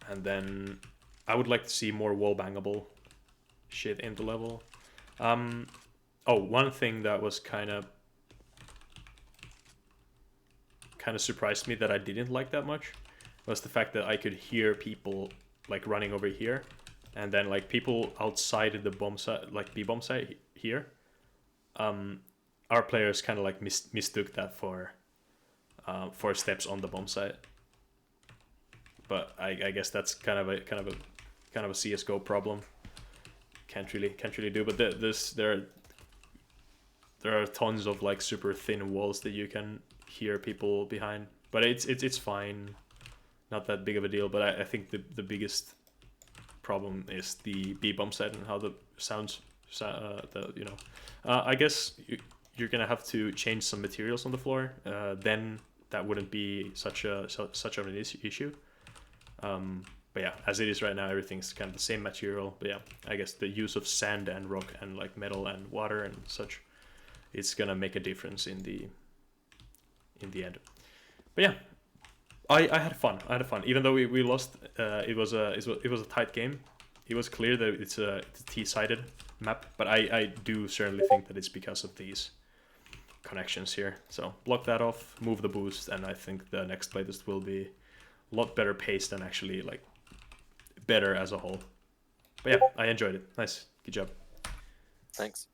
And then I would like to see more wall bangable shit in the level. Oh, one thing that was kind of surprised me that I didn't like that much was the fact that I could hear people like running over here, and then like people outside of the bomb site, like B-bomb site here. Our players kind of like mistook that for steps on the bomb site. But I guess that's kind of a CS:GO problem. Can't really do. But there are tons of like super thin walls that you can hear people behind. But it's fine, not that big of a deal. But I think the biggest problem is the B-bomb site and how the sounds. You know, I guess you're gonna have to change some materials on the floor. Then that wouldn't be such of an issue. But yeah, as it is right now, everything's kind of the same material. But yeah, I guess the use of sand and rock and like metal and water and such, it's gonna make a difference in the end. But yeah, I had fun. Even though we lost, it was a tight game. It was clear that it's a T-sided map, but I do certainly think that it's because of these connections here. So block that off, move the boost, and I think the next playtest will be a lot better paced and actually like better as a whole. But yeah, I enjoyed it. Nice, good job. Thanks.